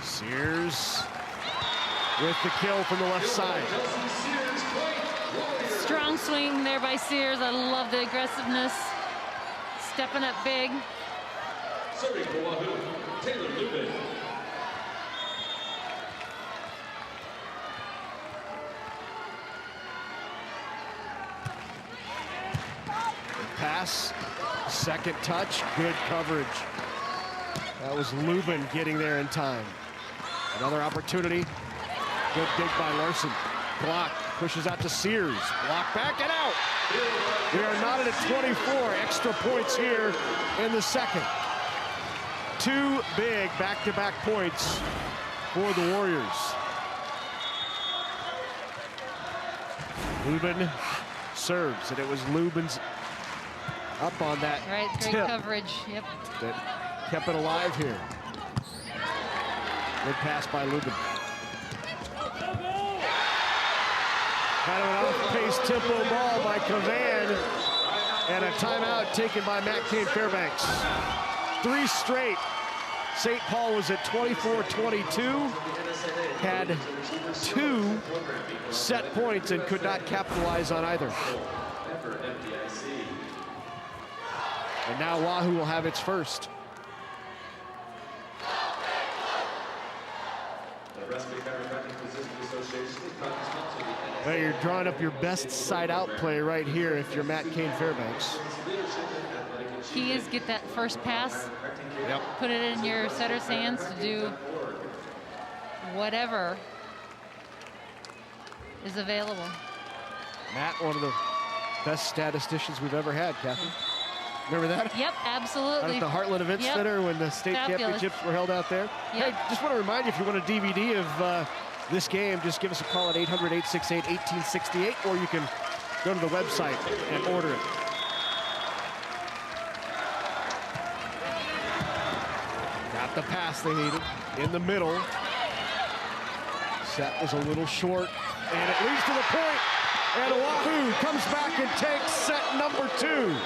Sears with the kill from the left side. Strong swing there by Sears. I love the aggressiveness. Stepping up big. Serving for Wahoo, Taylor Lubin. Pass, second touch, good coverage. That was Lubin getting there in time. Another opportunity. Good dig by Larson. Block, pushes out to Sears. Block back and out. We are not at a 24. Extra points here in the second. 2 big back-to-back points for the Warriors. Lubin serves, and it was Lubin's up on that Right, great tip coverage. Yep. that kept it alive here. Good pass by Lubin. Kind of an off-pace tempo ball by Cavan, and a timeout taken by Matt Kane Fairbanks. 3 straight. St. Paul was at 24-22, had 2 set points and could not capitalize on either. And now Wahoo will have its first. Well, you're drawing up your best side-out play right here if you're Matt Kane Fairbanks. Key is get that first pass. Yep. Put it in your setter's hands to do whatever is available. Matt, one of the best statisticians we've ever had, Kathy. Remember that? Yep, absolutely. At the Heartland Event Center when the state championships were held out there. Yep. Hey, just want to remind you, if you want a DVD of this game, just give us a call at 800-868-1868, or you can go to the website and order it. Got the pass they needed in the middle. Set was a little short, and it leads to the point, and Wahoo comes back and takes set number 2.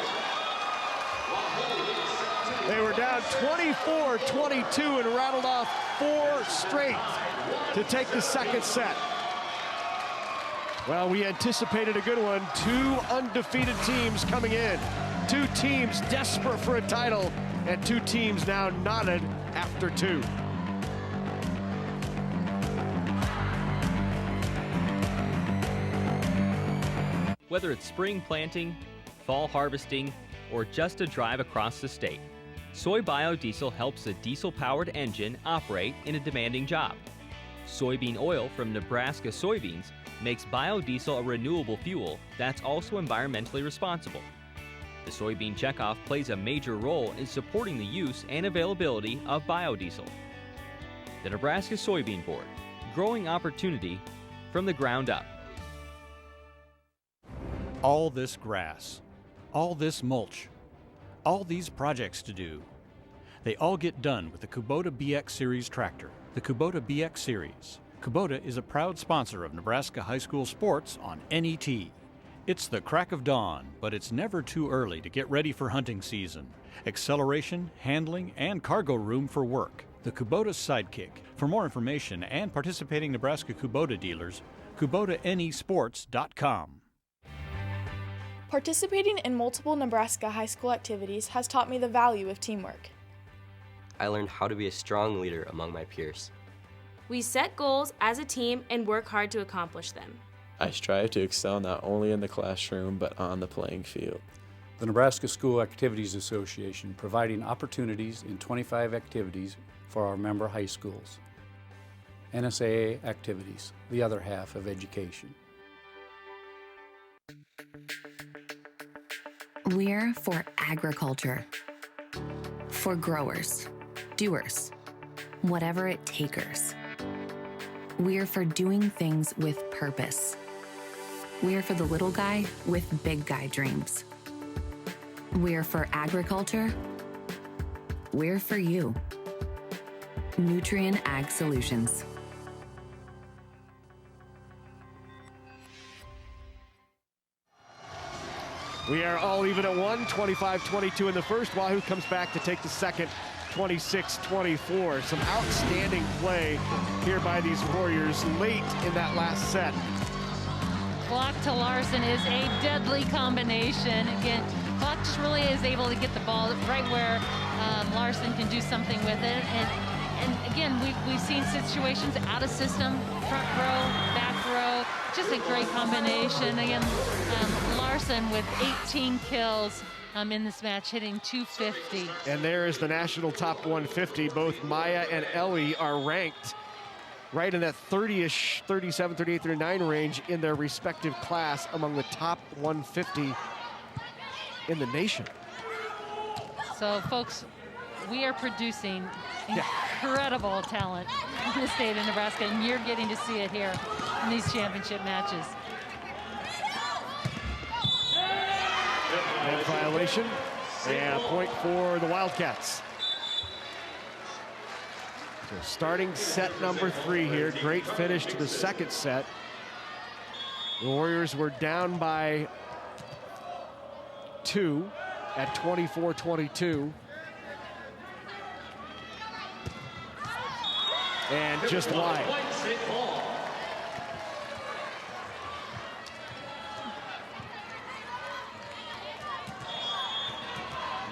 They were down 24-22 and rattled off 4 straight to take the second set. Well, we anticipated a good one. 2 undefeated teams coming in. 2 teams desperate for a title, and 2 teams now knotted after 2. Whether it's spring planting, fall harvesting, or just a drive across the state, soy biodiesel helps a diesel-powered engine operate in a demanding job. Soybean oil from Nebraska soybeans makes biodiesel a renewable fuel that's also environmentally responsible. The soybean checkoff plays a major role in supporting the use and availability of biodiesel. The Nebraska Soybean Board, growing opportunity from the ground up. All this grass, all this mulch, all these projects to do. They all get done with the Kubota BX Series tractor. The Kubota BX Series. Kubota is a proud sponsor of Nebraska high school sports on NET. It's the crack of dawn, but it's never too early to get ready for hunting season. Acceleration, handling, and cargo room for work. The Kubota Sidekick. For more information and participating Nebraska Kubota dealers, KubotaNEsports.com. Participating in multiple Nebraska high school activities has taught me the value of teamwork. I learned how to be a strong leader among my peers. We set goals as a team and work hard to accomplish them. I strive to excel not only in the classroom but on the playing field. The Nebraska School Activities Association providing opportunities in 25 activities for our member high schools. NSAA activities, the other half of education. We're for agriculture, for growers, doers, whatever it takers. We're for doing things with purpose. We're for the little guy with big guy dreams. We're for agriculture. We're for you. Nutrien Ag Solutions. We are all even at one, 25-22 in the first. Wahoo comes back to take the second, 26-24. Some outstanding play here by these Warriors late in that last set. Block to Larson is a deadly combination. Again, Block just really is able to get the ball right where Larson can do something with it. And again, we've seen situations out of system, front row, back row, just a great combination. Again, Larson with 18 kills in this match, hitting 250. And there is the national top 150. Both Maya and Ellie are ranked right in that 30-ish, 37, 38, 39 range in their respective class among the top 150 in the nation. So, folks, we are producing incredible talent in the state of Nebraska, and you're getting to see it here in these championship matches. And violation, and a point for the Wildcats. So starting set number 3 here. Great finish to the second set. The Warriors were down by 2 at 24-22. And just wide.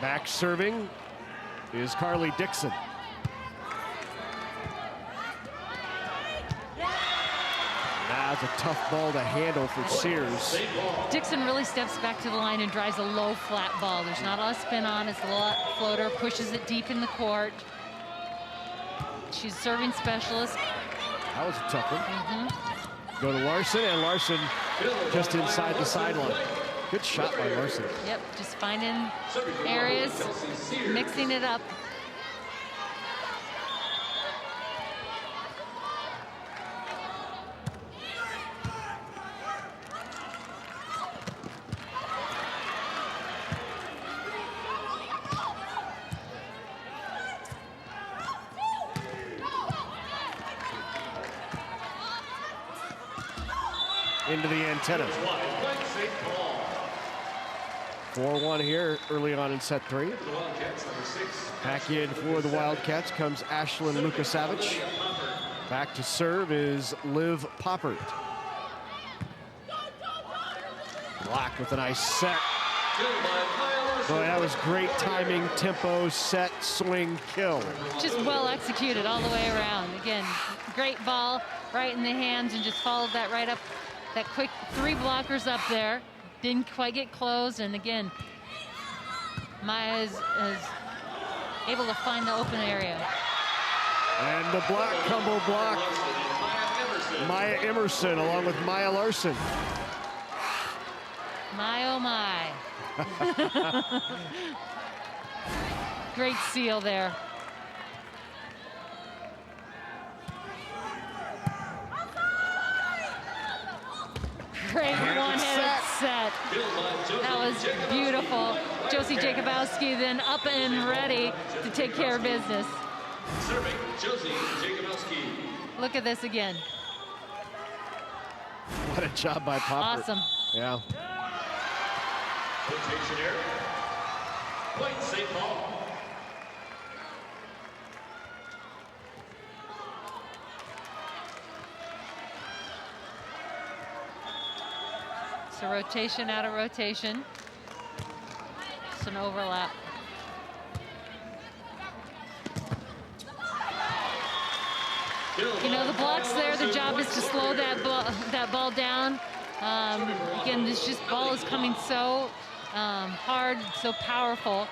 Back serving is Carly Dixon. That's a tough ball to handle for Sears. Dixon really steps back to the line and drives a low flat ball. There's not a lot of spin on, it's a lot floater, pushes it deep in the court. She's serving specialist. That was a tough one. Go to Larson, and Larson just inside the sideline. Good shot by Larson. Yep, just finding areas, mixing it up. Into the antenna. 4-1 here early on in set 3. Back in for the Wildcats comes Ashlyn Lukasavich. Back to serve is Liv Poppert. Black with a nice set. Boy, that was great timing, tempo, set, swing, kill. Just well executed all the way around. Again, great ball right in the hands and just followed that right up. That quick 3 blockers up there. Didn't quite get closed, and again, Maya is able to find the open area. And the block, combo block. Maya Emerson along with Maya Larson. My, oh my. Great seal there. Great one-handed set. That was beautiful. Josie Jacobowski then up and ready to take care of business. Serving Josie Jacobowski. Look at this again. What a job by Poppert. Awesome. Yeah. Rotation error. Point St. Paul. So rotation out of rotation. It's an overlap. You know, the blocks there, the job is to slow that ball down. Again, this just ball is coming so hard, so powerful.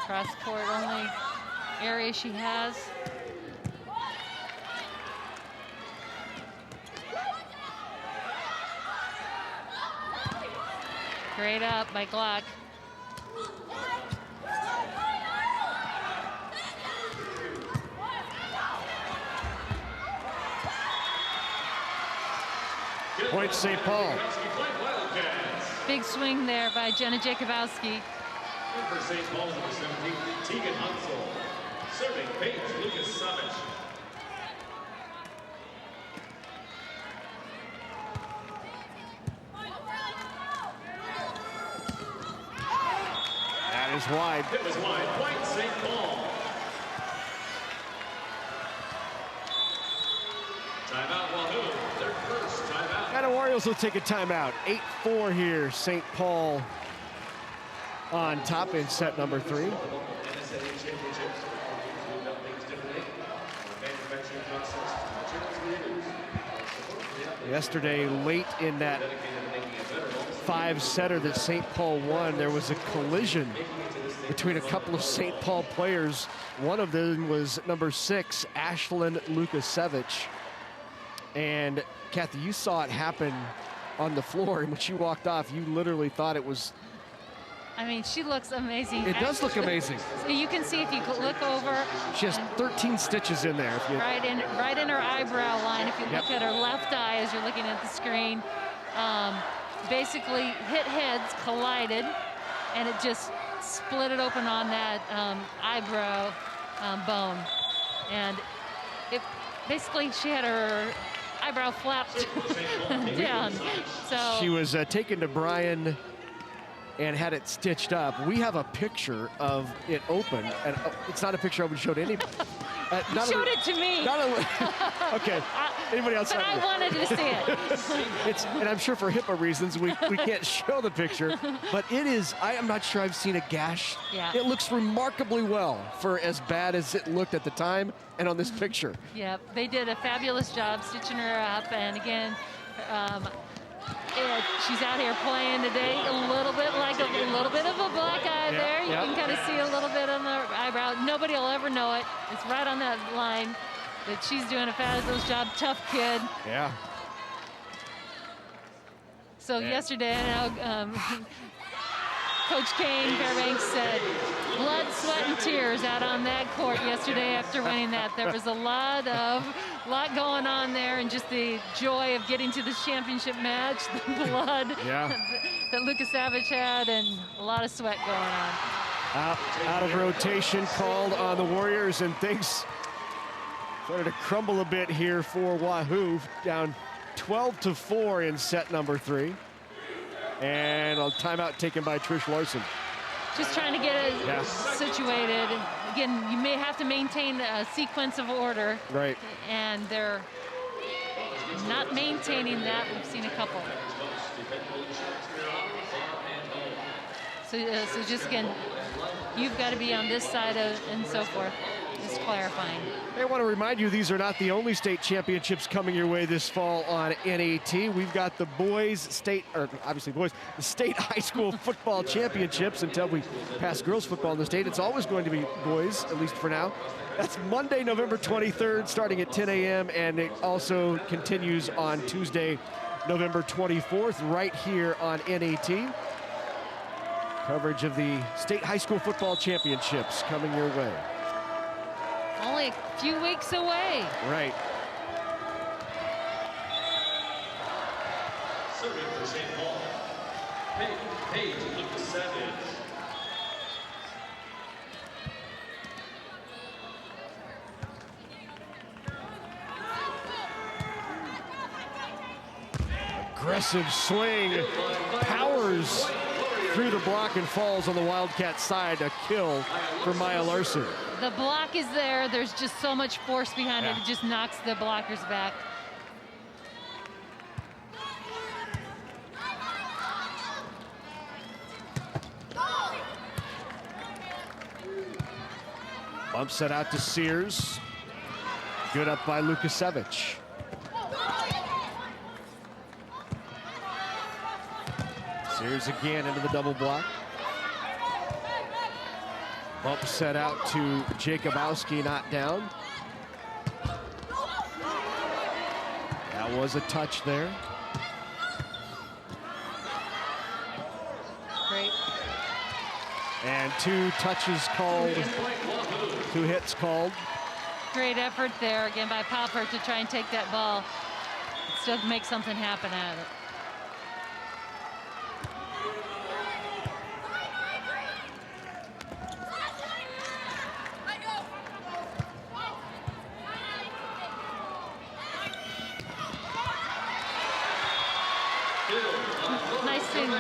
Cross court only area she has. Straight up by Glock. Point St. Paul. Big swing there by Jenna Jakubowski. For St. Paul, number 17, Tegan Hunsel. Serving Paige Lucas Savage. That is wide. It was wide. Point St. Paul. Timeout Wahoo. Their first timeout. And the Warriors will take a timeout. 8-4 here. St. Paul on top in set number 3. Yesterday, late in that 5-setter that St. Paul won, there was a collision between a couple of St. Paul players. One of them was number 6, Ashlyn Lukasevich. And Kathy, you saw it happen on the floor, and when she walked off, you literally thought it was... I mean, she looks amazing. It does look amazing. You can see if you look over. She has 13 stitches in there. If you... right in her eyebrow line. If you look at her left eye as you're looking at the screen, basically hit heads, collided, and it just split it open on that eyebrow bone. And it basically, she had her eyebrow flapped down. So she was taken to Brian and had it stitched up. We have a picture of it open, and it's not a picture I would show to anybody. You showed it to me. Okay. Anybody else? But I wanted to see it. And I'm sure for HIPAA reasons we can't show the picture, but it is. I am not sure I've seen a gash. Yeah. It looks remarkably well for as bad as it looked at the time and on this picture. Yep, they did a fabulous job stitching her up, and again. She's out here playing today a little bit of a black eye there. You can kind of see a little bit on the eyebrow. Nobody will ever know it. It's right on that line. But she's doing a fabulous job. Tough kid. Yeah. So yesterday, Coach Kane Fairbanks said, blood, sweat, and tears out on that court yesterday after winning that. There was a lot going on there, and just the joy of getting to the championship match, the blood that Lukasevich had, and a lot of sweat going on. Out of rotation called on the Warriors, and things started to crumble a bit here for Wahoo, down 12-4 in set number 3. And a timeout taken by Trish Larson. Just trying to get it situated. Again, you may have to maintain a sequence of order. Right. And they're not maintaining that. We've seen a couple. So just again, you've got to be on this side and so forth. Just clarifying. I want to remind you, these are not the only state championships coming your way this fall on NAT. We've got the the state high school football championships until we pass girls football in the state. It's always going to be boys, at least for now. That's Monday, November 23rd, starting at 10 a.m. And it also continues on Tuesday, November 24th, right here on NAT. Coverage of the state high school football championships coming your way. Only a few weeks away. Right. Serving for St. Paul, Paige Lukasevich. Aggressive swing, powers through the block and falls on the Wildcat side. A kill for Maya Larson. The block is there. There's just so much force behind it. It just knocks the blockers back. Bump set out to Sears. Good up by Lukasevich. Sears again into the double block. Bump set out to Jakubowski, not down. That was a touch there. And 2 touches called, 2 hits called. Great effort there again by Popper to try and take that ball. Still make something happen out of it. Nice thing.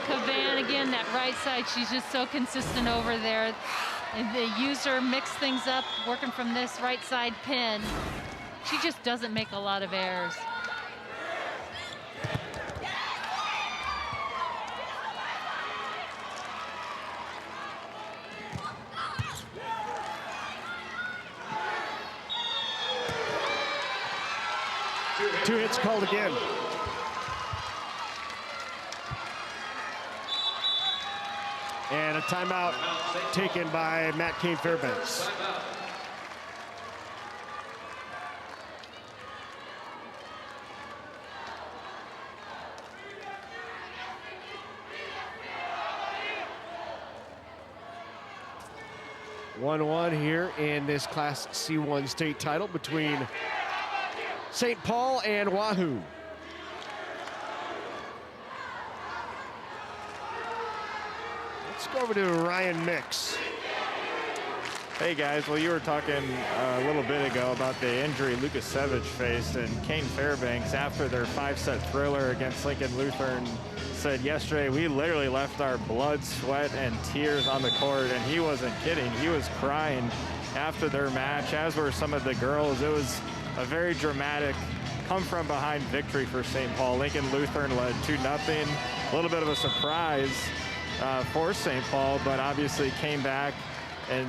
Cavan again, that right side, she's just so consistent over there. And they use her, mix things up, working from this right side pin. She just doesn't make a lot of errors. Two hits called again. And a timeout taken by Matt Kane Fairbanks. (1-1) here in this Class C1 state title between St. Paul and Wahoo. Let's go over to Ryan Mix. Hey guys, well you were talking a little bit ago about the injury Lukasevich faced, and Kane Fairbanks after their 5-set thriller against Lincoln Lutheran said yesterday, we literally left our blood, sweat, and tears on the court, and he wasn't kidding. He was crying after their match, as were some of the girls. It was a very dramatic come-from-behind victory for St. Paul. Lincoln Lutheran led 2-0. A little bit of a surprise for St. Paul, but obviously came back and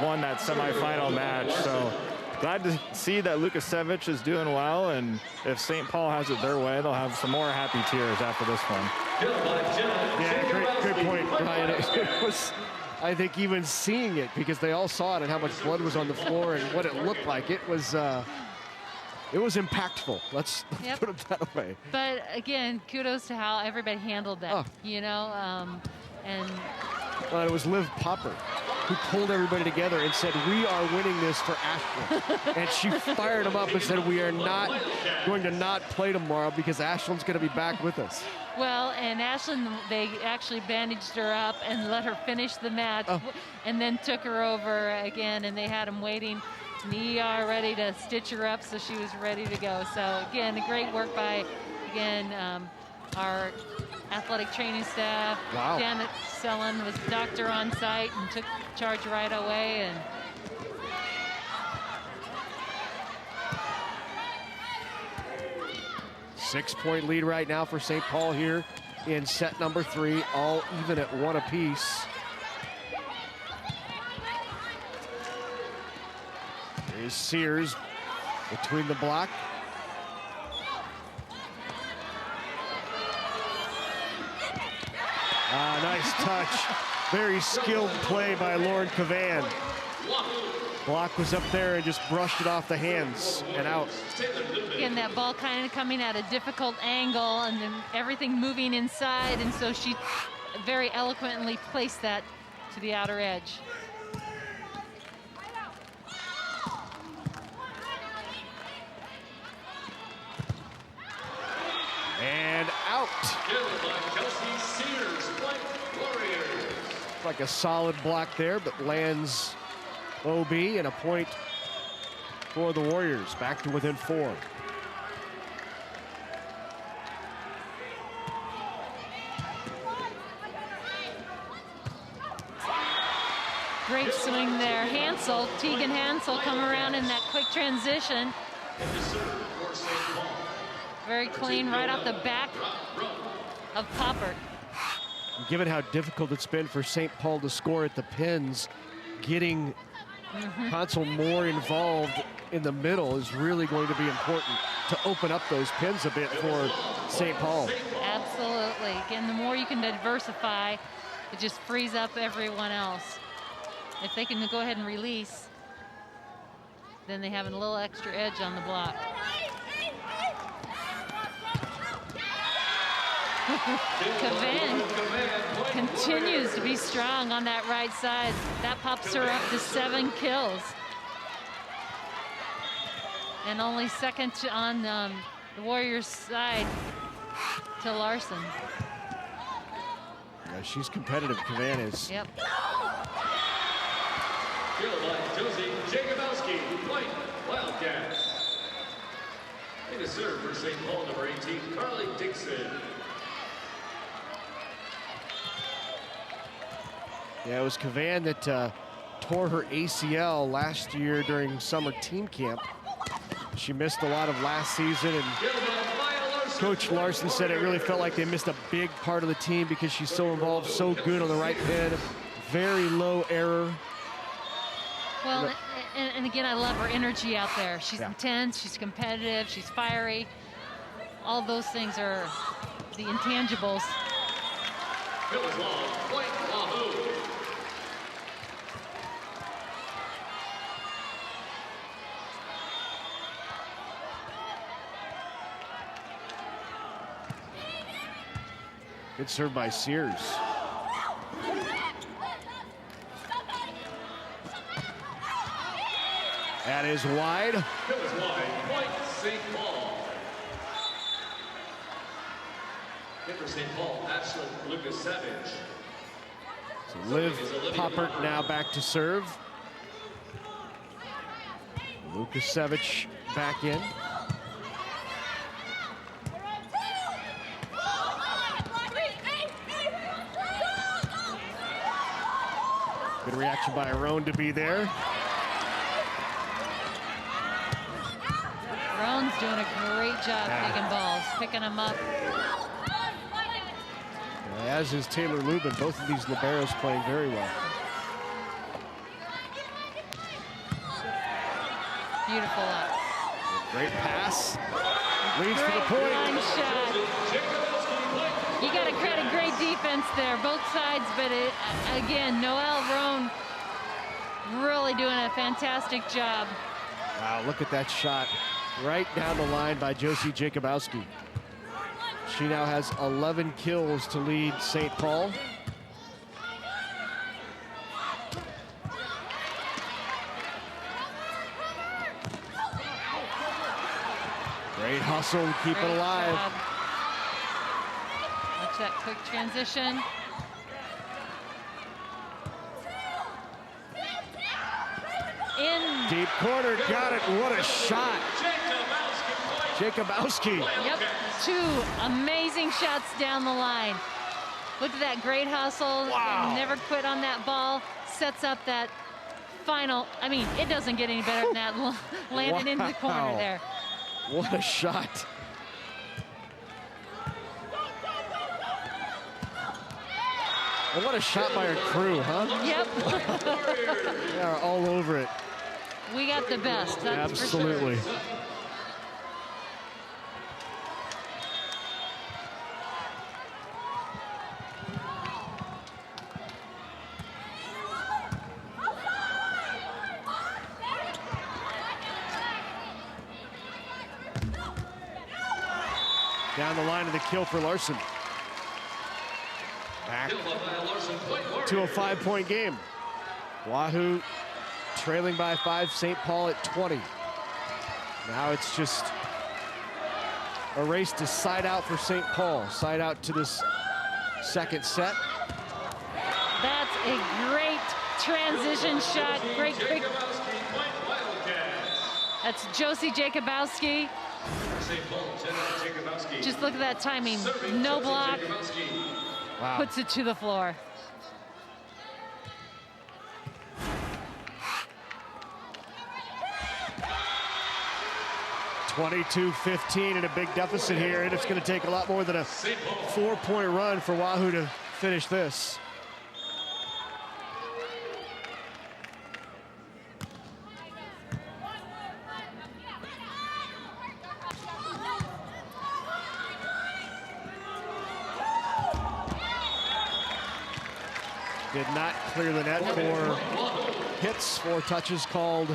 won that semifinal match. So glad to see that Lukasevich is doing well, and if St. Paul has it their way, they'll have some more happy tears after this one. Yeah, great point, Brian. It was, I think, even seeing it, because they all saw it and how much blood was on the floor and what it looked like. It was impactful. Let's put it that way. But again, kudos to how everybody handled that. You know, and well, it was Liv Popper who pulled everybody together and said, we are winning this for Ashland. And she fired them up and said, we are not going to not play tomorrow because Ashland's going to be back with us. Well, and Ashland, they actually bandaged her up and let her finish the match, and then took her over again, and they had them waiting in the ER ready to stitch her up, so she was ready to go. So again, great work by, again, our athletic training staff. Wow. Janet Sellen was doctor on site and took charge right away. And six-point lead right now for St. Paul here in set number 3, all even at 1 apiece. Here's Sears between the block. Nice touch. Very skilled play by Lauren Cavan. Block was up there and just brushed it off the hands and out. Again, that ball kind of coming at a difficult angle and then everything moving inside, and so she very eloquently placed that to the outer edge. And out. Like a solid block there, but lands OB, and a point for the Warriors. Back to within 4. Great swing there. Hansel, Tegan Hansel, come around in that quick transition. Very clean right off the back of Popper. Given how difficult it's been for St. Paul to score at the pins, getting Hansel more involved in the middle is really going to be important to open up those pins a bit for St. Paul. Absolutely. Again, the more you can diversify, it just frees up everyone else. If they can go ahead and release, then they have a little extra edge on the block. Cavan continues to be strong on that right side. That pops her up to 7 kills. And only second on the Warriors side to Larson. Yeah, she's competitive, Cavan is. Yep. Killed by Josie Jacobowski, White Wildcats. And a serve for St. Paul, number 18, Carly Dixon. Yeah, it was Cavan that tore her ACL last year during summer team camp. She missed a lot of last season, and Coach Larson said it really felt like they missed a big part of the team because she's so involved, so good on the right pin, very low error. Well, and again, I love her energy out there. She's intense, she's competitive, she's fiery. All those things are the intangibles. Phyllis Long, White Wahoo. Good serve by Sears. That is wide. That was wide. Point St. Paul. Hit for St. Paul, Ashlyn Lucas Savage. So Liv Poppert now back to serve. Lucas Savage back in. Good reaction by Roan to be there. Roan's doing a great job taking balls, picking them up. As is Taylor Lubin. Both of these liberos playing very well. Beautiful up. Great pass. Leads to the point. Line shot. You got to credit great defense there, both sides, but again, Noelle Roan really doing a fantastic job. Wow, look at that shot. Right down the line by Josie Jacobowski. She now has 11 kills to lead St. Paul. Great hustle to keep it alive. Job. Watch that quick transition. In. Deep corner, got it. What a shot. Jacobowski. Yep, 2 amazing shots down the line. Look at that great hustle. Wow. Never quit on that ball. Sets up that final. I mean, it doesn't get any better than that. Landed into the corner there. What a shot. And what a shot by her crew, huh? Yep. They are all over it. We got the best, that's Absolutely. for sure. Down the line of the kill for Larson. Back to a 5-point game. Wahoo trailing by 5, St. Paul at 20. Now it's just a race to side out for St. Paul. Side out to this second set. That's a great transition shot. Great quick. That's Josie Jacobowski. Just look at that timing. No block. Wow. Puts it to the floor. (22-15) and a big deficit here, and it's going to take a lot more than a 4-point run for Wahoo to finish this. Did not clear the net for hits. 4 touches called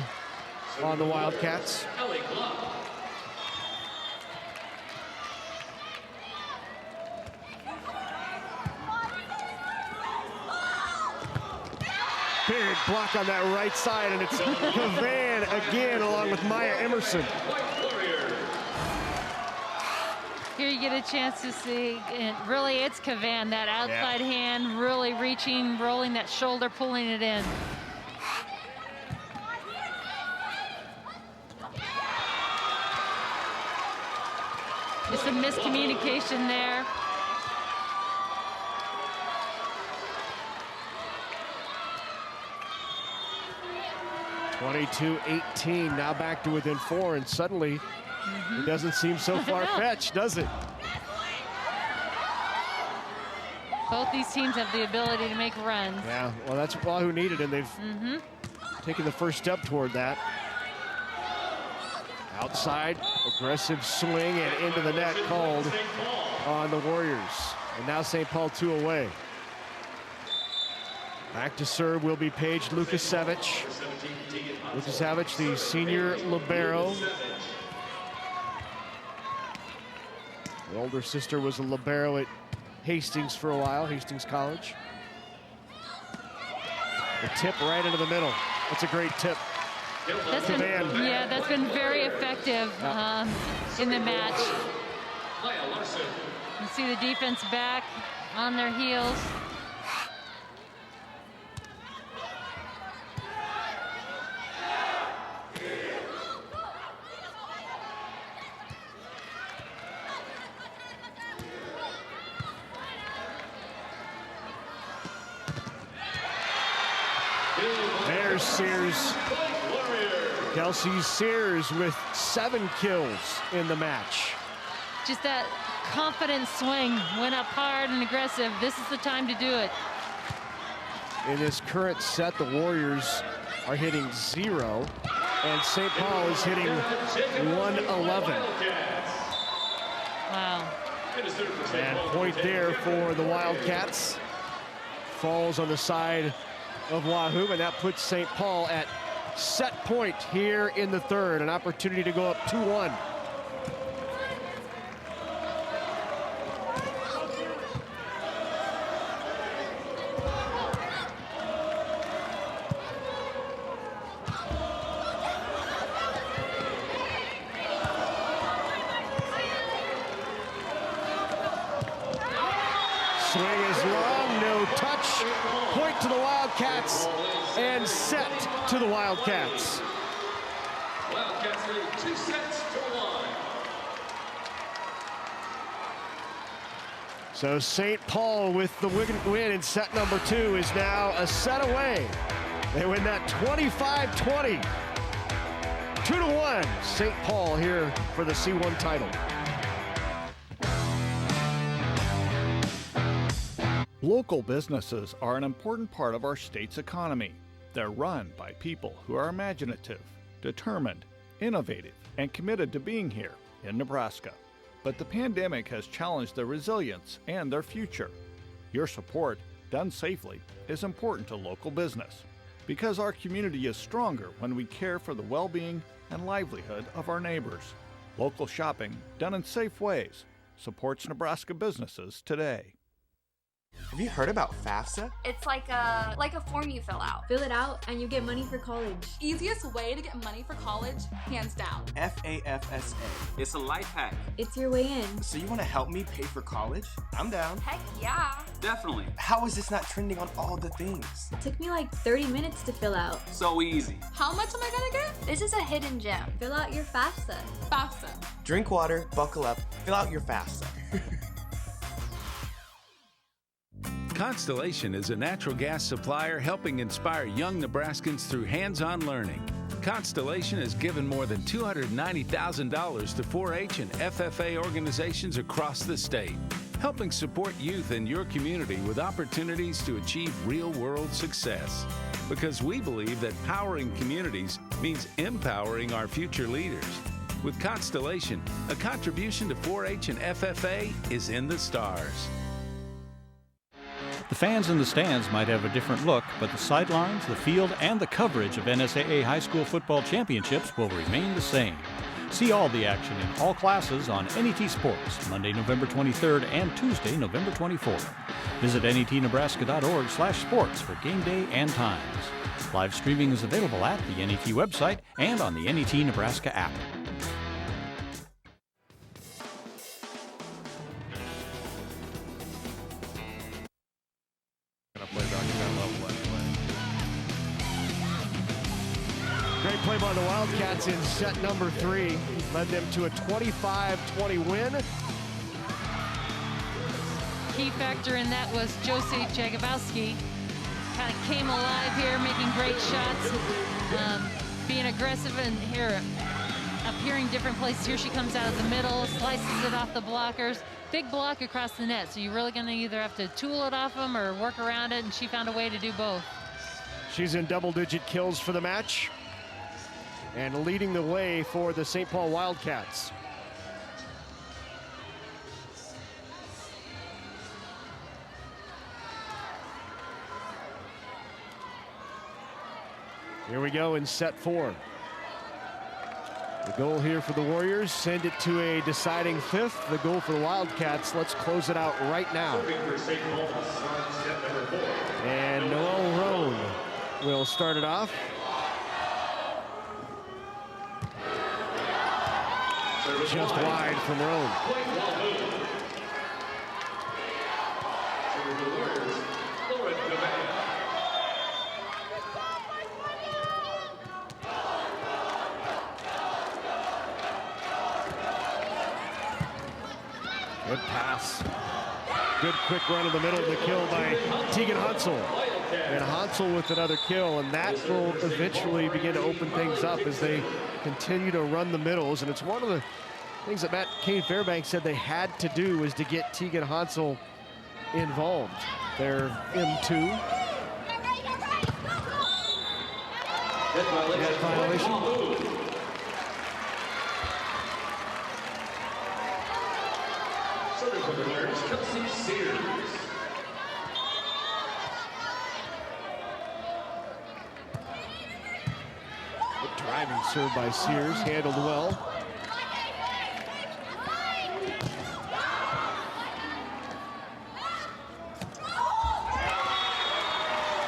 on the Wildcats. big block on that right side, and it's Cavan again along with Maya Emerson. Here you get a chance to see, and really it's Cavan, that outside hand, really reaching, rolling that shoulder, pulling it in. Just a miscommunication there. (22-18), now back to within 4, and suddenly it doesn't seem so far-fetched, does it? Both these teams have the ability to make runs. Yeah, well, that's what Wahoo needed, and they've taken the first step toward that. Outside, aggressive swing, and into the net called on the Warriors. And now St. Paul 2 away. Back to serve will be Paige Lukasevich. Lukasevich, the senior libero. The older sister was a libero at Hastings for a while, Hastings College. The tip right into the middle. That's a great tip. That's been very effective in the match. You see the defense back on their heels. There's Sears. Kelsey Sears with 7 kills in the match. Just that confident swing, went up hard and aggressive. This is the time to do it. In this current set, the Warriors are hitting 0, and St. Paul is hitting 111. Wow. And point there for the Wildcats. Falls on the side of Wahoo, and that puts St. Paul at set point here in the third. An opportunity to go up 2-1. Swing is long, no touch. Point to the Wildcats and set to the Wildcats. Wildcats lead 2 sets to 1. So St. Paul with the win in set number 2 is now a set away. They win that 25-20. 2-1, St. Paul here for the C1 title. Local businesses are an important part of our state's economy. They're run by people who are imaginative, determined, innovative, and committed to being here in Nebraska. But the pandemic has challenged their resilience and their future. Your support, done safely, is important to local business because our community is stronger when we care for the well-being and livelihood of our neighbors. Local shopping, done in safe ways, supports Nebraska businesses today. Have you heard about FAFSA? It's like a form you fill out. Fill it out and you get money for college. Easiest way to get money for college, hands down. FAFSA. It's a life hack. It's your way in. So you want to help me pay for college? I'm down. Heck yeah. Definitely. How is this not trending on all the things? It took me like 30 minutes to fill out. So easy. How much am I gonna get? This is a hidden gem. Fill out your FAFSA. FAFSA. Drink water, buckle up, fill out your FAFSA. Constellation is a natural gas supplier helping inspire young Nebraskans through hands-on learning. Constellation has given more than $290,000 to 4-H and FFA organizations across the state, helping support youth in your community with opportunities to achieve real-world success. Because we believe that powering communities means empowering our future leaders. With Constellation, a contribution to 4-H and FFA is in the stars. The fans in the stands might have a different look, but the sidelines, the field, and the coverage of NSAA high school football championships will remain the same. See all the action in all classes on NET Sports, Monday, November 23rd and Tuesday, November 24th. Visit netnebraska.org/sports for game day and times. Live streaming is available at the NET website and on the NET Nebraska app. Great play by the Wildcats in set number 3. Led them to a 25-20 win. Key factor in that was Josie Jagabowski. Kind of came alive here, making great shots, being aggressive and here, appearing different places. Here she comes out of the middle, slices it off the blockers. Big block across the net, so you're really going to either have to tool it off them or work around it, and she found a way to do both. She's in double-digit kills for the match and leading the way for the St. Paul Wildcats. Here we go in set 4. The goal here for the Warriors, send it to a deciding 5th. The goal for the Wildcats, let's close it out right now. And Noel Roan will start it off. Just wide from Roan. Good pass. Good quick run in the middle of the kill by Tegan Hansel. And Hansel with another kill, and that will eventually begin to open things up as they continue to run the middles. And it's one of the things that Kane Fairbanks said they had to do was to get Tegan Hansel involved. They're M2. Net violation. Good driving serve by Sears, handled well.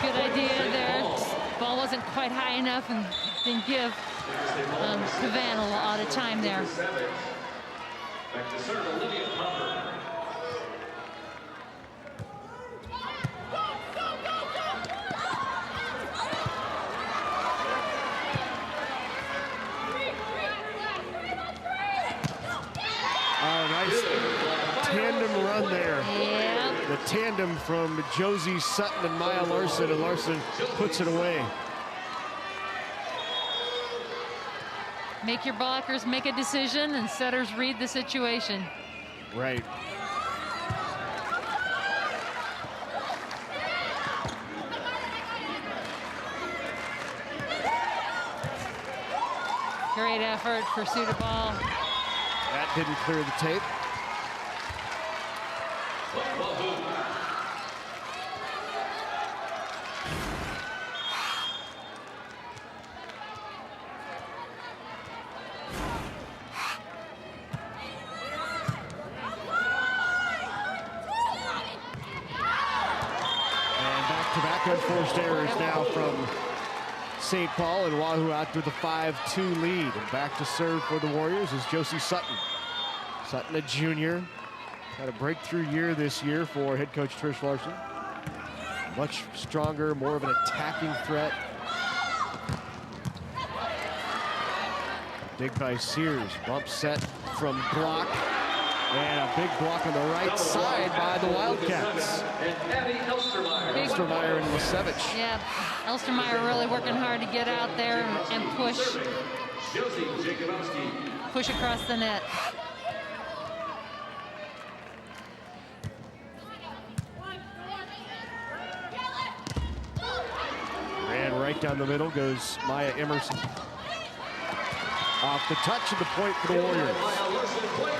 Good idea there. Ball wasn't quite high enough and didn't give Cavan a lot of time there. Back to serve, Olivia Popper. Nice tandem run there. Yeah. The tandem from Josie Sutton and Maya Larson, and Larson puts it away. Make your blockers make a decision and setters read the situation. Right. Great effort, pursuit of ball. That didn't clear the tape. Back-to-back unforced errors now from St. Paul, and Wahoo out with a 5-2 lead. And back to serve for the Warriors is Josie Sutton. Sutton, a junior, had a breakthrough year this year for head coach Trish Larson. Much stronger, more of an attacking threat. Dig by Sears, bump set from block. And a big block on the right side by the Wildcats. Elstermeyer and Lisevich. Yeah, Elstermeyer really working hard to get out there and push across the net. Ran right down the middle goes Maya Emerson. Off the touch of the point for the Warriors.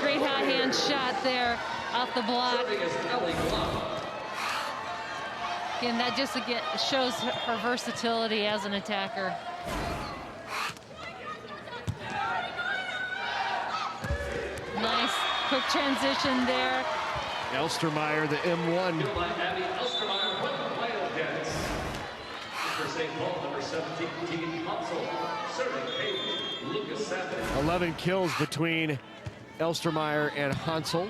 Great high hand shot there off the block. Again, that just shows her versatility as an attacker. quick transition there. Elstermeyer, the M1. 11 kills between Elstermeyer and Hansel.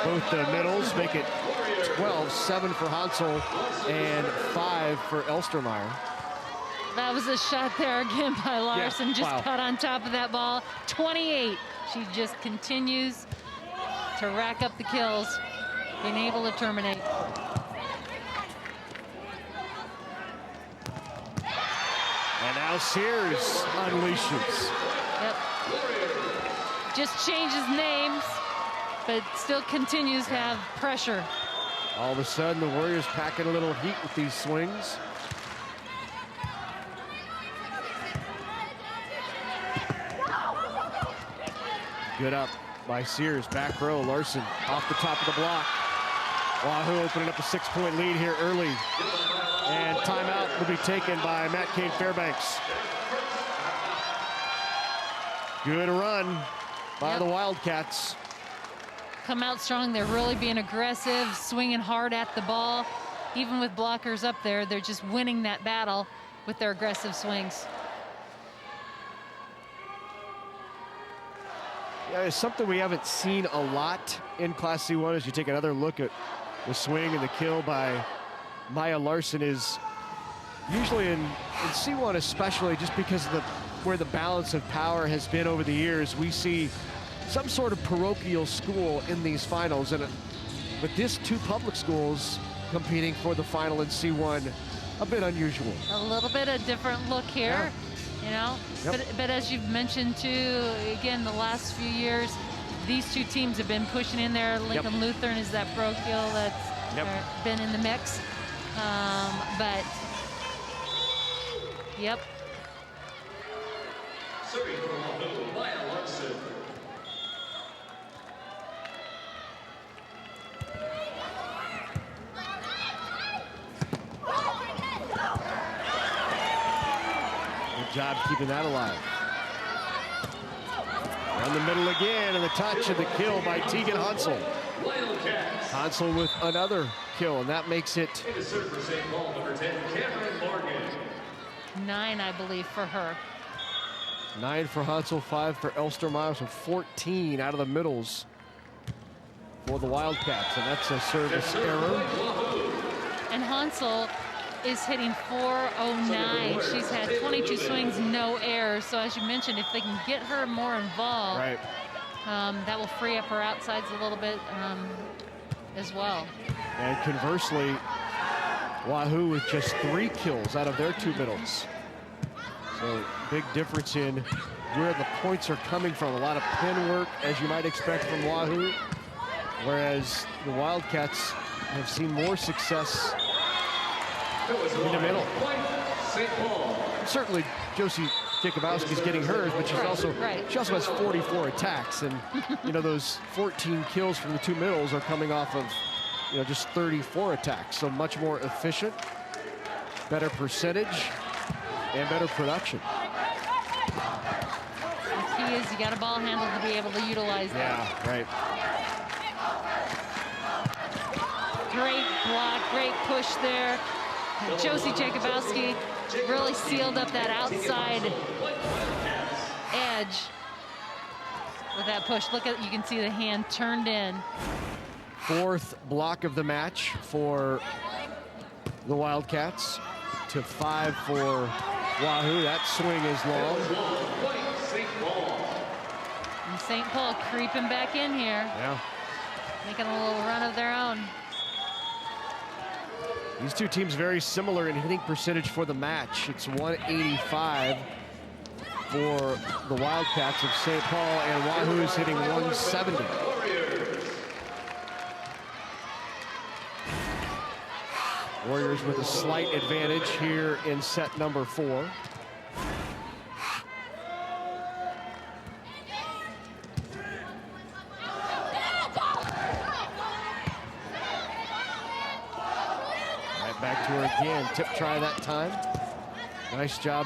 Both the middles make it 12, 7 for Hansel and 5 for Elstermeyer. That was a shot there again by Larson. Yeah, just wow. caught on top of that ball. 28. She just continues to rack up the kills, being able to terminate. And now Sears unleashes. Yep. Just changes names, but still continues to have pressure. All of a sudden, the Warriors packing a little heat with these swings. Good up by Sears, back row, Larson off the top of the block. Wahoo opening up a 6-point lead here early. And timeout will be taken by Matt Kane Fairbanks. Good run by the Wildcats. Come out strong. They're really being aggressive, swinging hard at the ball. Even with blockers up there, they're just winning that battle with their aggressive swings. Yeah, it's something we haven't seen a lot in Class C1 as you take another look at the swing and the kill by Maya Larson is usually in C1 especially, just because of where the balance of power has been over the years. We see some sort of parochial school in these finals, and with this 2 public schools competing for the final in C1, a bit unusual. A little bit of different look here. You know, but as you've mentioned too, again, the last few years, these 2 teams have been pushing in there. Lincoln Lutheran is that parochial that's been in the mix. But, Serving for Wahoo, Maya Larson. Good job keeping that alive. Around the middle again, and the touch and the kill by Tegan Hansel. Hansel with another kill, and that makes it 9, I believe, for her. 9 for Hansel, 5 for Elstermeyer, so 14 out of the middles for the Wildcats, and that's a service error. And Hansel is hitting .409. She's had 22 swings, no errors. So as you mentioned, if they can get her more involved, that will free up her outsides a little bit as well. And conversely, Wahoo with just 3 kills out of their 2 middles. So big difference in where the points are coming from. A lot of pin work, as you might expect from Wahoo, whereas the Wildcats have seen more success in the middle. Certainly Josie Jakubowski's getting hers, but she also has 44 attacks, and you know, those 14 kills from the 2 middles are coming off of, you know, just 34 attacks. So much more efficient, better percentage, and better production. The key is you got a ball handle to be able to utilize that. Yeah, right. Great block, great push there. Josie Jakubowski really sealed up that outside edge with that push. Look at, you can see the hand turned in. 4th block of the match for the Wildcats to 5 for Wahoo. That swing is long. And St. Paul creeping back in here. Yeah. Making a little run of their own. These 2 teams very similar in hitting percentage for the match. It's 185 for the Wildcats of St. Paul, and Wahoo is hitting 170. Warriors with a slight advantage here in set number 4. Back to her again. Tip try that time. Nice job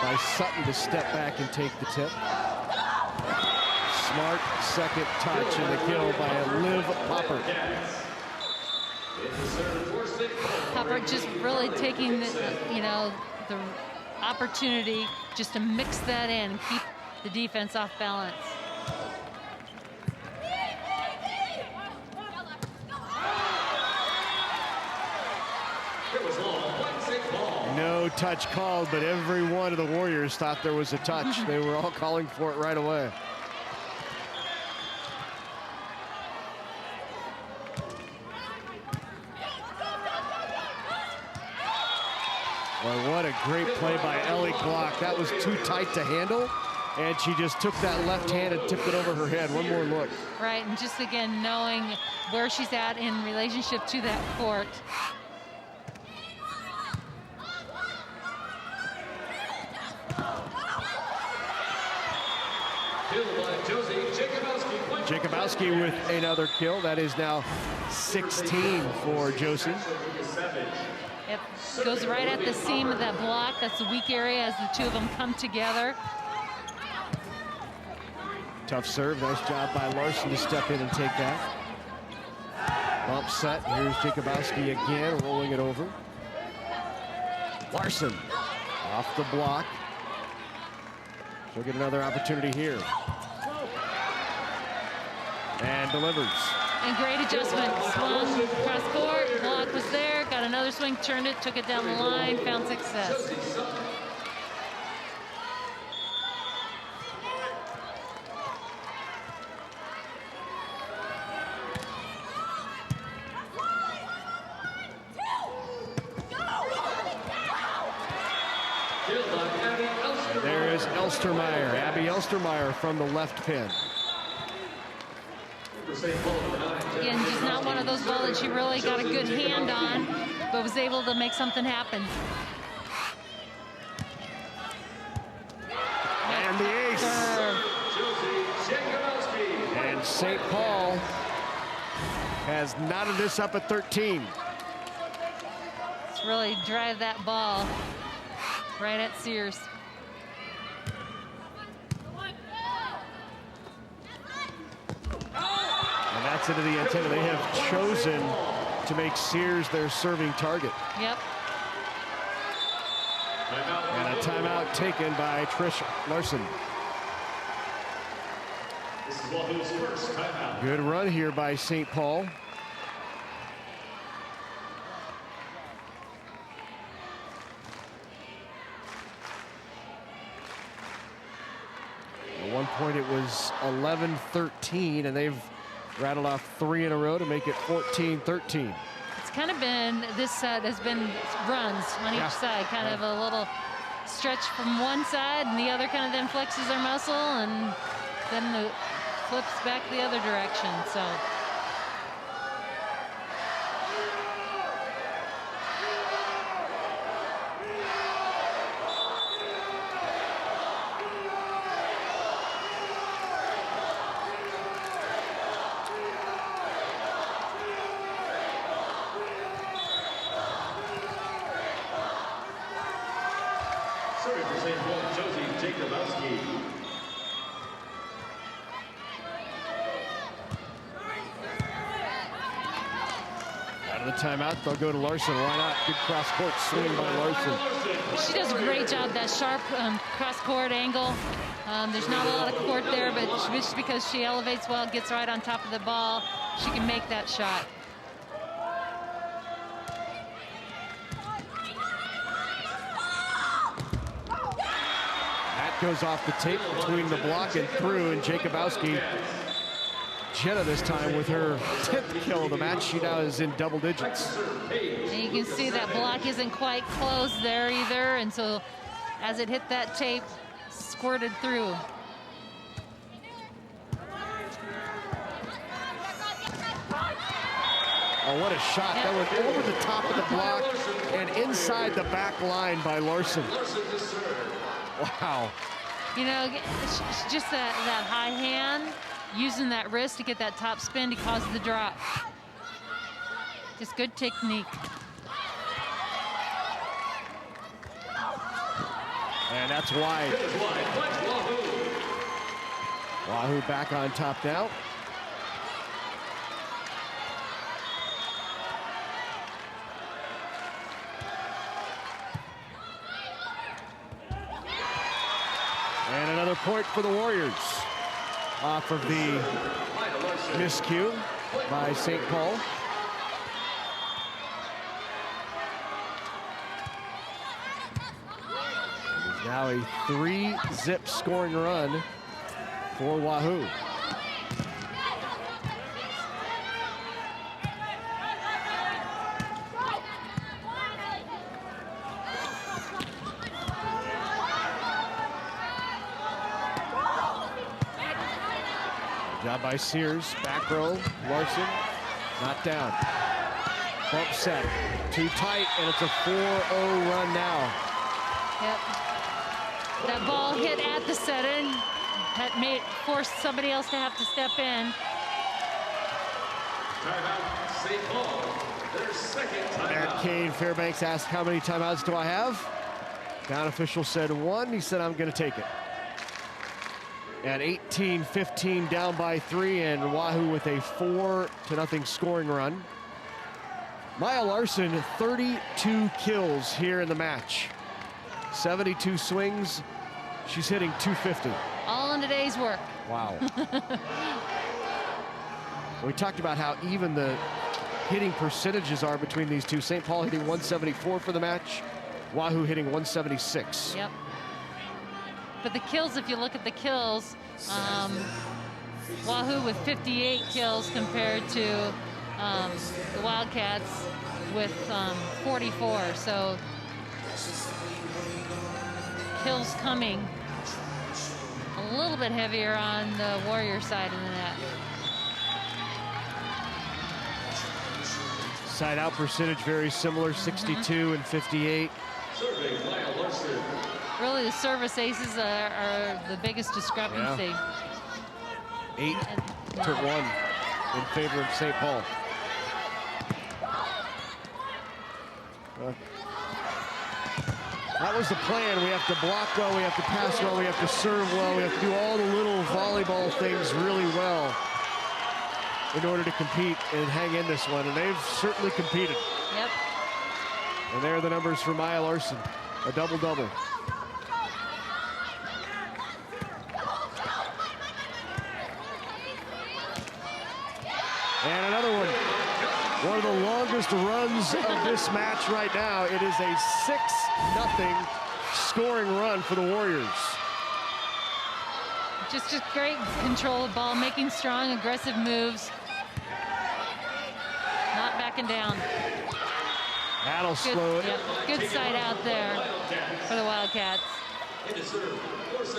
by Sutton to step back and take the tip. Smart second touch and the kill by Liv Popper. Popper just really taking the opportunity just to mix that in and keep the defense off balance. No touch called, but every one of the Warriors thought there was a touch. They were all calling for it right away. Well, what a great play by Ellie Glock. That was too tight to handle, and she just took that left hand and tipped it over her head. One more look. Right, and just again knowing where she's at in relationship to that court. Jacobowski with another kill. That is now 16 for Josie. It goes right at the seam of that block. That's the weak area as the two of them come together. Tough serve. Nice job by Larson to step in and take that. Bump set. Here's Jacobowski again, rolling it over. Larson off the block. She'll get another opportunity here. And delivers. And great adjustment. Swung across court. Block was there. Got another swing, turned it, took it down the line, found success. And there is Elstermeyer. Abby Elstermeyer from the left pin. Again, just not one of those balls that she really got a good hand on, but was able to make something happen. And the ace. And St. Paul has knotted this up at 13. Let's really drive that ball right at Sears. And that's into the antenna. They have chosen to make Sears their serving target. Yep. And a timeout taken by Trish Larson. This is Wahoo's first timeout. Good run here by St. Paul. At one point it was 11-13, and they've rattled off 3 in a row to make it 14-13. It's kind of been, this set has been runs on each side, kind of a little stretch from one side, and the other kind of then flexes their muscle, and then the flips back the other direction. So. Serving for St. Paul, Josie Jacobowski. Out of the timeout, they'll go to Larson. Why not? Good cross-court swing by Larson. She does a great job, that sharp cross-court angle. There's not a lot of court there, but just because she elevates well, gets right on top of the ball, she can make that shot. That goes off the tape between the block and through, and Jacobowski, Jenna this time with her 10th kill of the match. She now is in double digits. And you can see that block isn't quite closed there either, and so as it hit that tape, squirted through. Oh, what a shot. That went over the top of the block and inside the back line by Larson. Wow. You know, just that high hand, using that wrist to get that top spin to cause the drop. Just good technique. And that's wide. Wahoo back on top now. And another point for the Warriors off of the miscue by St. Paul. Now a 3-zip scoring run for Wahoo. Job by Sears, back row, Larson, not down. Bump set, too tight, and it's a 4-0 run now. Yep. That ball hit at the set-in, that forced somebody else to have to step in. And Kane Fairbanks asked, how many timeouts do I have? Down official said 1. He said, I'm going to take it. At 18-15, down by 3, and Wahoo with a 4-0 scoring run. Maya Larson, 32 kills here in the match. 72 swings. She's hitting .250. All in today's work. Wow. We talked about how even the hitting percentages are between these two. St. Paul hitting 174 for the match. Wahoo hitting 176. Yep. But the kills, if you look at the kills, Wahoo with 58 kills compared to the Wildcats with 44. So kills coming a little bit heavier on the Warrior side of the net. Side out percentage very similar, 62 and 58. Really, the service aces are the biggest discrepancy. Yeah. 8-1 in favor of St. Paul. That was the plan. We have to block well, we have to pass well, we have to serve well, we have to do all the little volleyball things really well in order to compete and hang in this one, and they've certainly competed. Yep. And there are the numbers for Maya Larson, a double-double. And another one. One of the longest runs of this match right now. It is a 6-0 scoring run for the Warriors. Just great control of ball, making strong, aggressive moves. Not backing down. That'll slow it. Yep, good side out there for the Wildcats.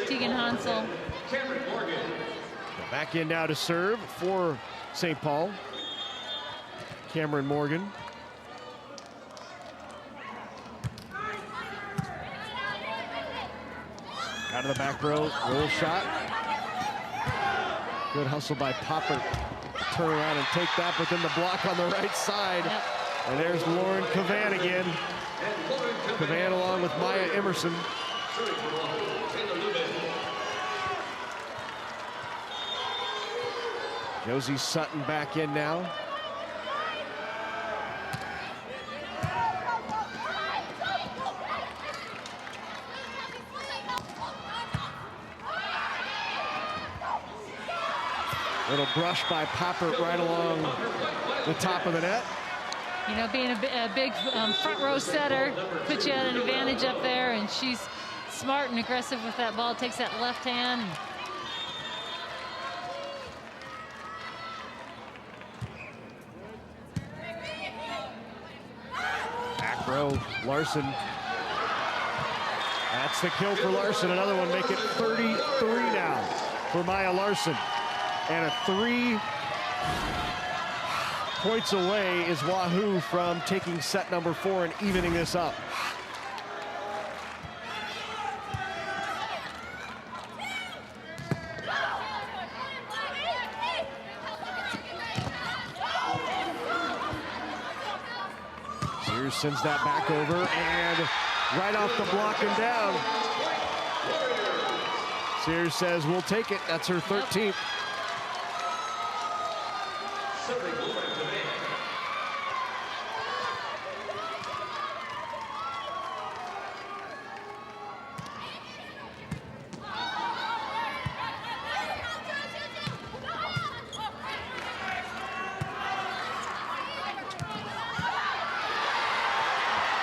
Tegan Hansel. Back in now to serve for St. Paul. Cameron Morgan. Out of the back row, roll shot. Good hustle by Popper. Turn around and take that, but then the block on the right side. Yep. And there's Lauren Cavan again. Cavan along with Maya Emerson. Josie Sutton back in now. Little brush by Popper right along the top of the net. You know, being a big front row setter puts you at an advantage up there, and she's smart and aggressive with that ball. Takes that left hand. Back row, Larson. That's the kill for Larson. Another one, make it 33 now for Maya Larson. And a 3 points away is Wahoo from taking set number 4 and evening this up. Sears sends that back over, and right off the block and down. Sears says, we'll take it. That's her 13th.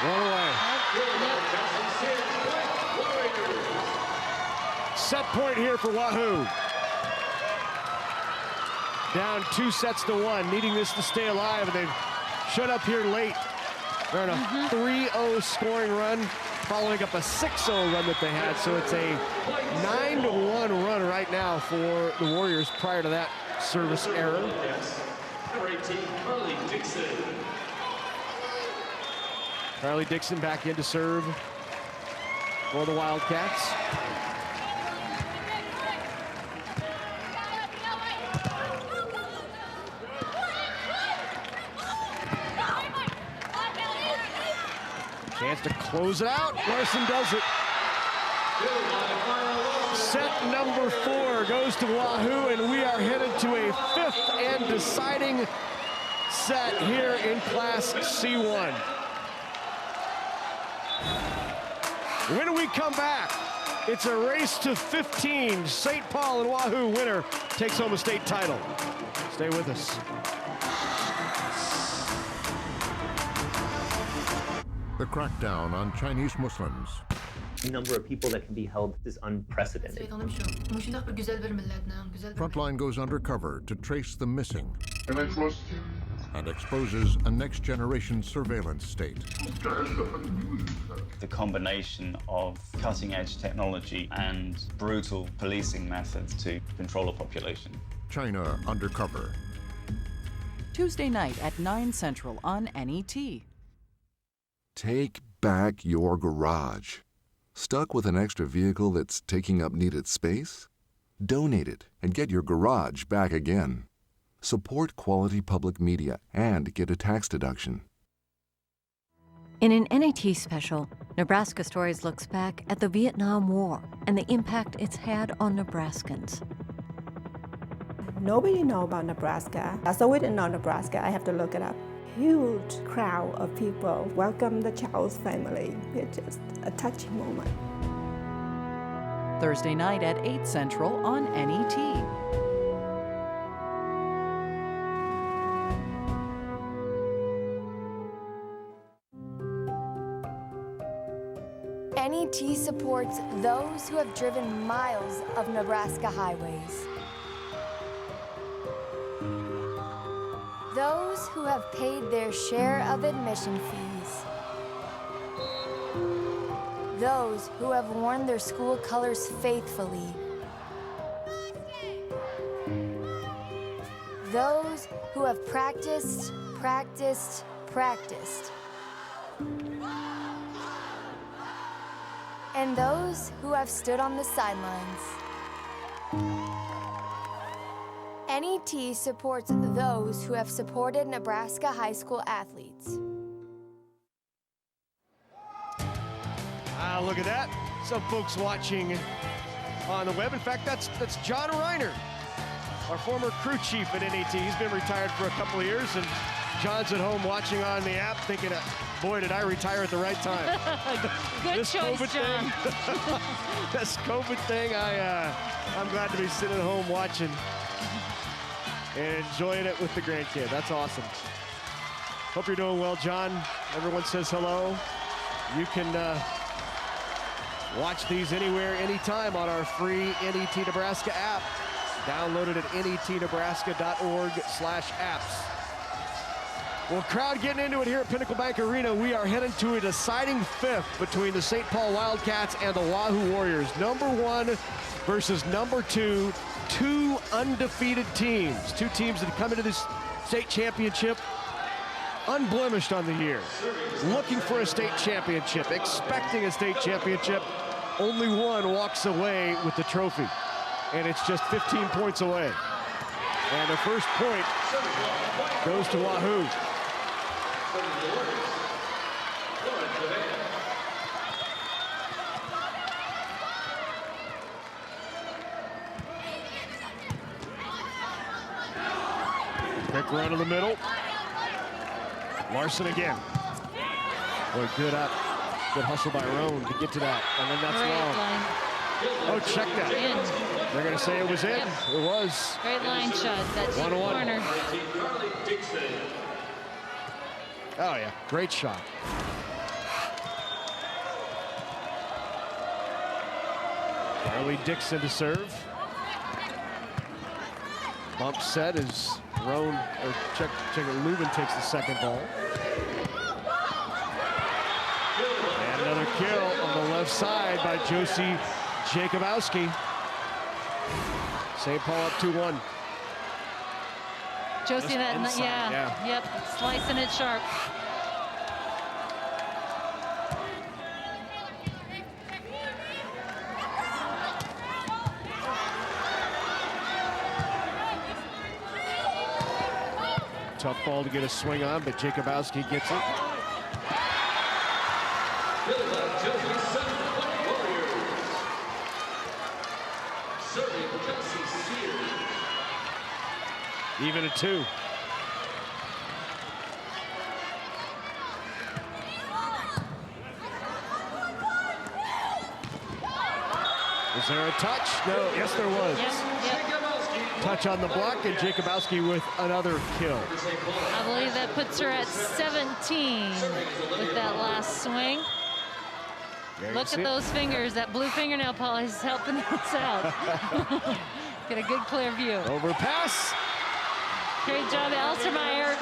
One away. Set point here for Wahoo. Down 2 sets to 1, needing this to stay alive, and they've shut up here late. They're on a 3-0 scoring run, following up a 6-0 run that they had, so it's a 9-1 run right now for the Warriors prior to that service error. Number 18, Carly Dixon. Carly Dixon back in to serve for the Wildcats. Chance to close it out. Larson does it. Set number 4 goes to Wahoo, and we are headed to a 5th and deciding set here in Class C1. When we come back, it's a race to 15. St. Paul and Wahoo winner takes home a state title. Stay with us. The crackdown on Chinese Muslims. The number of people that can be held is unprecedented. Frontline goes undercover to trace the missing and exposes a next-generation surveillance state. The combination of cutting-edge technology and brutal policing methods to control a population. China Undercover. Tuesday night at 9 Central on NET. Take back your garage. Stuck with an extra vehicle that's taking up needed space? Donate it and get your garage back again. Support quality public media and get a tax deduction. In an NET special, Nebraska Stories looks back at the Vietnam War and the impact it's had on Nebraskans. Nobody knows about Nebraska. So we didn't know Nebraska. I have to look it up. Huge crowd of people welcome the Charles family. It's just a touching moment. Thursday night at 8 Central on NET. NET supports those who have driven miles of Nebraska highways. Those who have paid their share of admission fees. Those who have worn their school colors faithfully. Those who have practiced, practiced, practiced. And those who have stood on the sidelines. NET supports those who have supported Nebraska high school athletes. Look at that. Some folks watching on the web. In fact, that's John Reiner, our former crew chief at NET. He's been retired for a couple of years, and John's at home watching on the app thinking, boy, did I retire at the right time. Good this choice, COVID John. Thing, this COVID thing, I'm glad to be sitting at home watching and enjoying it with the grandkid. That's awesome. Hope you're doing well, John. Everyone says hello. You can watch these anywhere, anytime on our free NET Nebraska app. Download it at netnebraska.org/apps. Well, crowd getting into it here at Pinnacle Bank Arena. We are heading to a deciding 5th between the St. Paul Wildcats and the Wahoo Warriors. Number 1 versus number 2. 2 undefeated teams. 2 teams that have come into this state championship unblemished on the year. Looking for a state championship, expecting a state championship. Only one walks away with the trophy, and it's just 15 points away. And the first point goes to Wahoo. Quick run in the middle. Larson again. Boy, good hustle by Roan to get to that, and then that's long. Oh, check that. In. They're going to say it was in. Yep. It was. Great line shot. That deep corner. Oh, yeah. Great shot. Carly Dixon to serve. Bump set as Roan, or check Lubin takes the second ball. And another kill on the left side by Josie Jacobowski. St. Paul up 2-1. Josie, yeah. Yep, slicing it sharp. Tough ball to get a swing on, but Jacobowski gets it. Even at 2. Was there a touch? No. Yes, there was. Yep. Touch on the block, and Jacobowski with another kill. I believe that puts her at 17 with that last swing. Look at those fingers. That blue fingernail polish is helping us out. Get a good clear view. Overpass. Great job, Elstermeyer.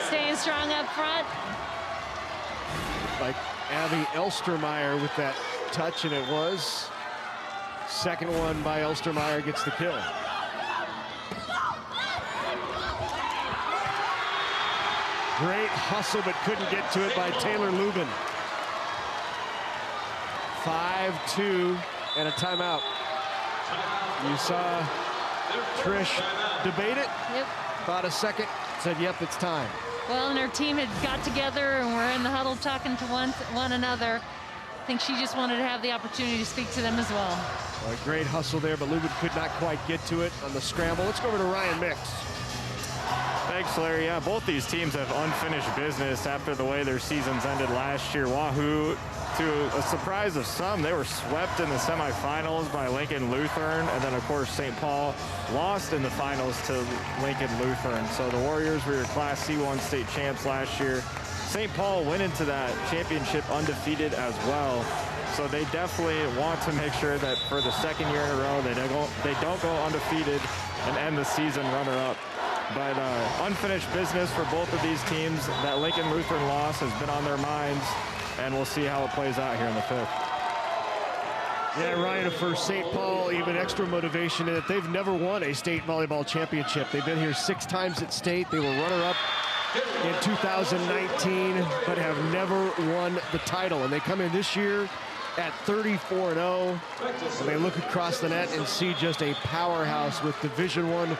Staying strong up front. Like Abby Elstermeyer with that touch, and it was. Second one by Elstermeyer gets the kill. Great hustle, but couldn't get to it by Taylor Lubin. 5-2 and a timeout. You saw Trish debate it. Yep. Thought a second, said, yep, it's time. Well, and her team had got together and were in the huddle talking to one another. I think she just wanted to have the opportunity to speak to them as well. A great hustle there, but Lubin could not quite get to it on the scramble. Let's go over to Ryan Mix. Thanks, Larry. Yeah, both these teams have unfinished business after the way their seasons ended last year. Wahoo, to a surprise of some, they were swept in the semifinals by Lincoln Lutheran, and then of course St. Paul lost in the finals to Lincoln Lutheran. So the Warriors were your Class C1 state champs last year. St. Paul went into that championship undefeated as well. So they definitely want to make sure that for the second year in a row, they don't go undefeated and end the season runner-up. But unfinished business for both of these teams. That Lincoln Lutheran loss has been on their minds, and we'll see how it plays out here in the 5th. Yeah, Ryan, for St. Paul, even extra motivation in that they've never won a state volleyball championship. They've been here 6 times at state. They were runner-up in 2019, but have never won the title. And they come in this year at 34-0, and they look across the net and see just a powerhouse with Division I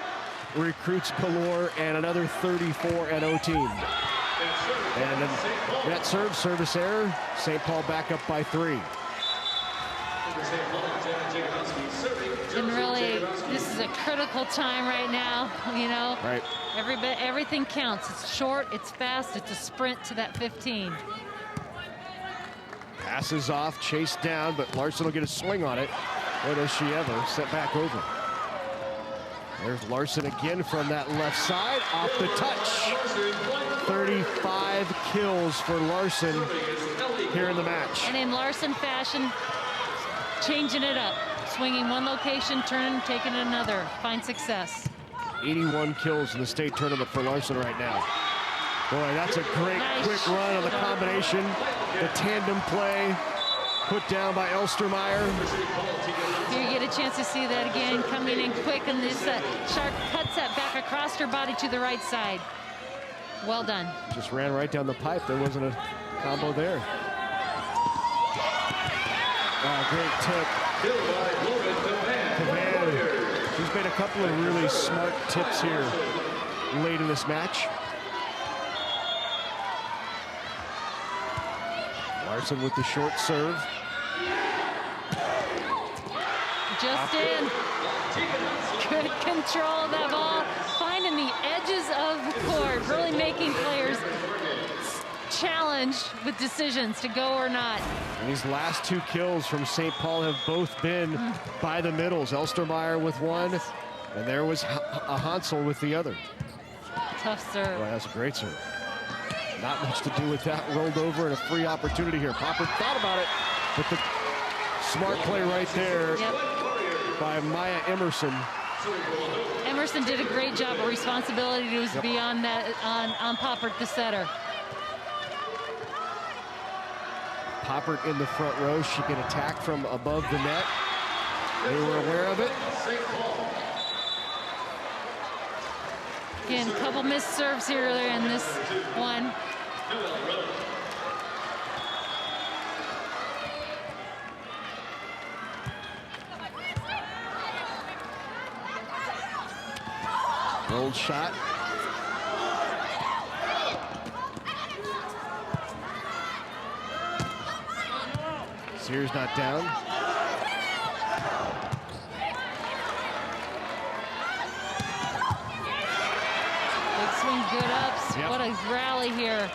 recruits galore and another 34-0 team. And then net service error. St. Paul back up by 3. And really, this is a critical time right now, you know. Right. Everything counts. It's short, it's fast, it's a sprint to that 15. Passes off, chased down, but Larson will get a swing on it. Or does she ever? Set back over. There's Larson again from that left side, off the touch. 35 kills for Larson here in the match. And in Larson fashion, changing it up. Swinging one location, turning, taking another. Find success. 81 kills in the state tournament for Larson right now. Boy, that's a great quick run on the combination. The tandem play put down by Elstermeyer. Here you get a chance to see that again, coming in quick, and this sharp cuts that back across her body to the right side. Well done. Just ran right down the pipe. There wasn't a combo there. Oh, great tip. She's made a couple of really smart tips here late in this match. Larson with the short serve. just in. Good control of that ball, finding the edges of the court, really making players challenged with decisions to go or not. And these last two kills from St. Paul have both been by the middles. Elstermeyer with one, and there was a Hansel with the other. Tough serve. Well, that's a great serve. Not much to do with that. Rolled over and a free opportunity here. Popper thought about it, but the smart play right there by Maya Emerson. Emerson did a great job. A responsibility was beyond that on Poppert, the setter. Poppert in the front row. She can attack from above the net. They were aware of it. Again, a couple missed serves here in this one. Bold shot. Sears not down. Big swing, good ups. Yep. What a rally here.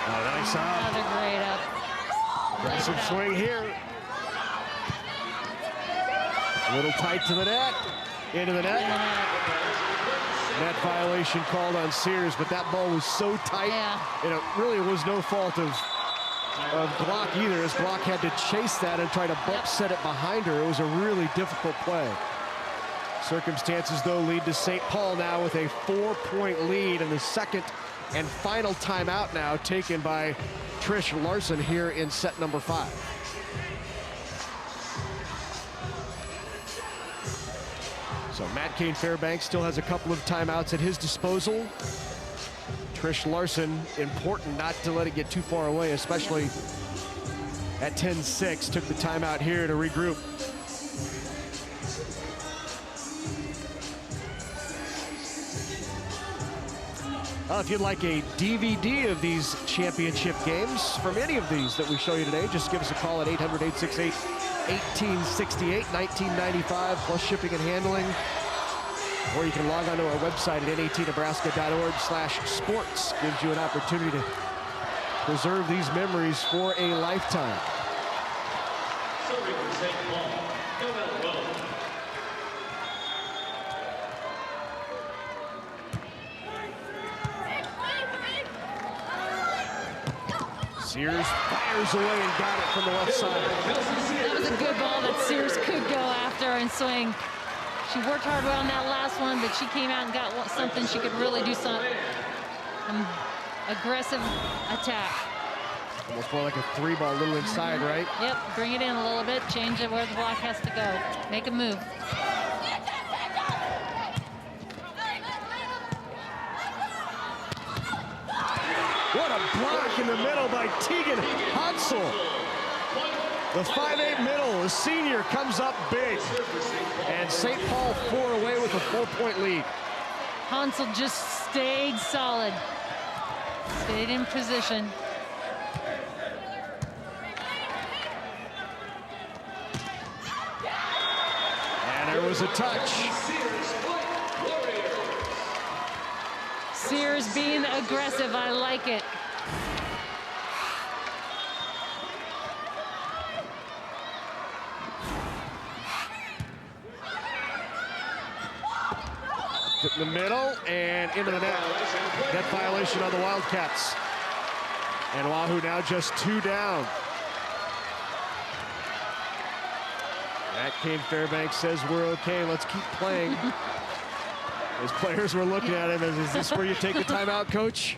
Oh, nice up. Another great up. Aggressive swing here. A little tight to the net. Into the net. Net violation called on Sears, but that ball was so tight, and it really was no fault of Glock either, as Glock had to chase that and try to bump set it behind her. It was a really difficult play. Circumstances, though, lead to St. Paul now with a 4-point lead, and the second and final timeout now taken by Trish Larson here in set number 5. So Matt Kane Fairbanks still has a couple of timeouts at his disposal. Trish Larson, important not to let it get too far away, especially at 10-6. Took the timeout here to regroup. If you'd like a DVD of these championship games from any of these that we show you today, just give us a call at 800-868-1868, $19.95 plus shipping and handling. Or you can log on to our website at natnebraska.org/sports. Gives you an opportunity to preserve these memories for a lifetime. Sears fires away and got it from the left side. That was a good ball that Sears could go after and swing. She worked hard on that last one, but she came out and got something she could really do some aggressive attack. Almost more like a 3-ball, a little inside, right? Yep, bring it in a little bit, change it where the block has to go. Make a move. What a block in the middle by Tegan Hansel. The 5'8" middle, the senior, comes up big. And St. Paul 4 away with a 4-point lead. Hansel just stayed solid. Stayed in position. And there was a touch. Sears being aggressive, I like it. In the middle and into the net. Net violation on the Wildcats. And Wahoo now just 2 down. Matt Kane Fairbanks says we're okay, let's keep playing. His players were looking at him as, is this where you take the timeout, coach?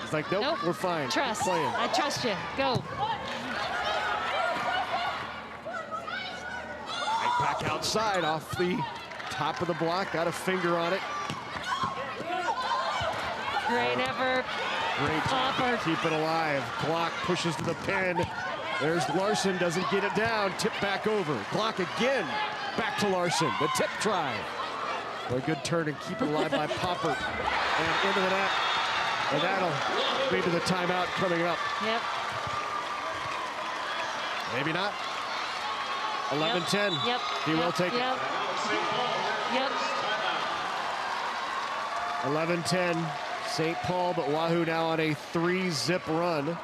He's like, nope, we're fine. Trust. Keep playing. I trust you. Go. Right back outside off the top of the block. Got a finger on it. Great effort. Great Popper. Keep it alive. Glock pushes to the pin. There's Larson, doesn't get it down. Tip back over. Glock again. Back to Larson. The tip try. A good turn and keep it alive by Popper. And into the net. And that'll lead to the timeout coming up. Yep. Maybe not. 11-10. Yep. He will take it. Yep. 11-10. St. Paul, but Wahoo now on a 3-zip run.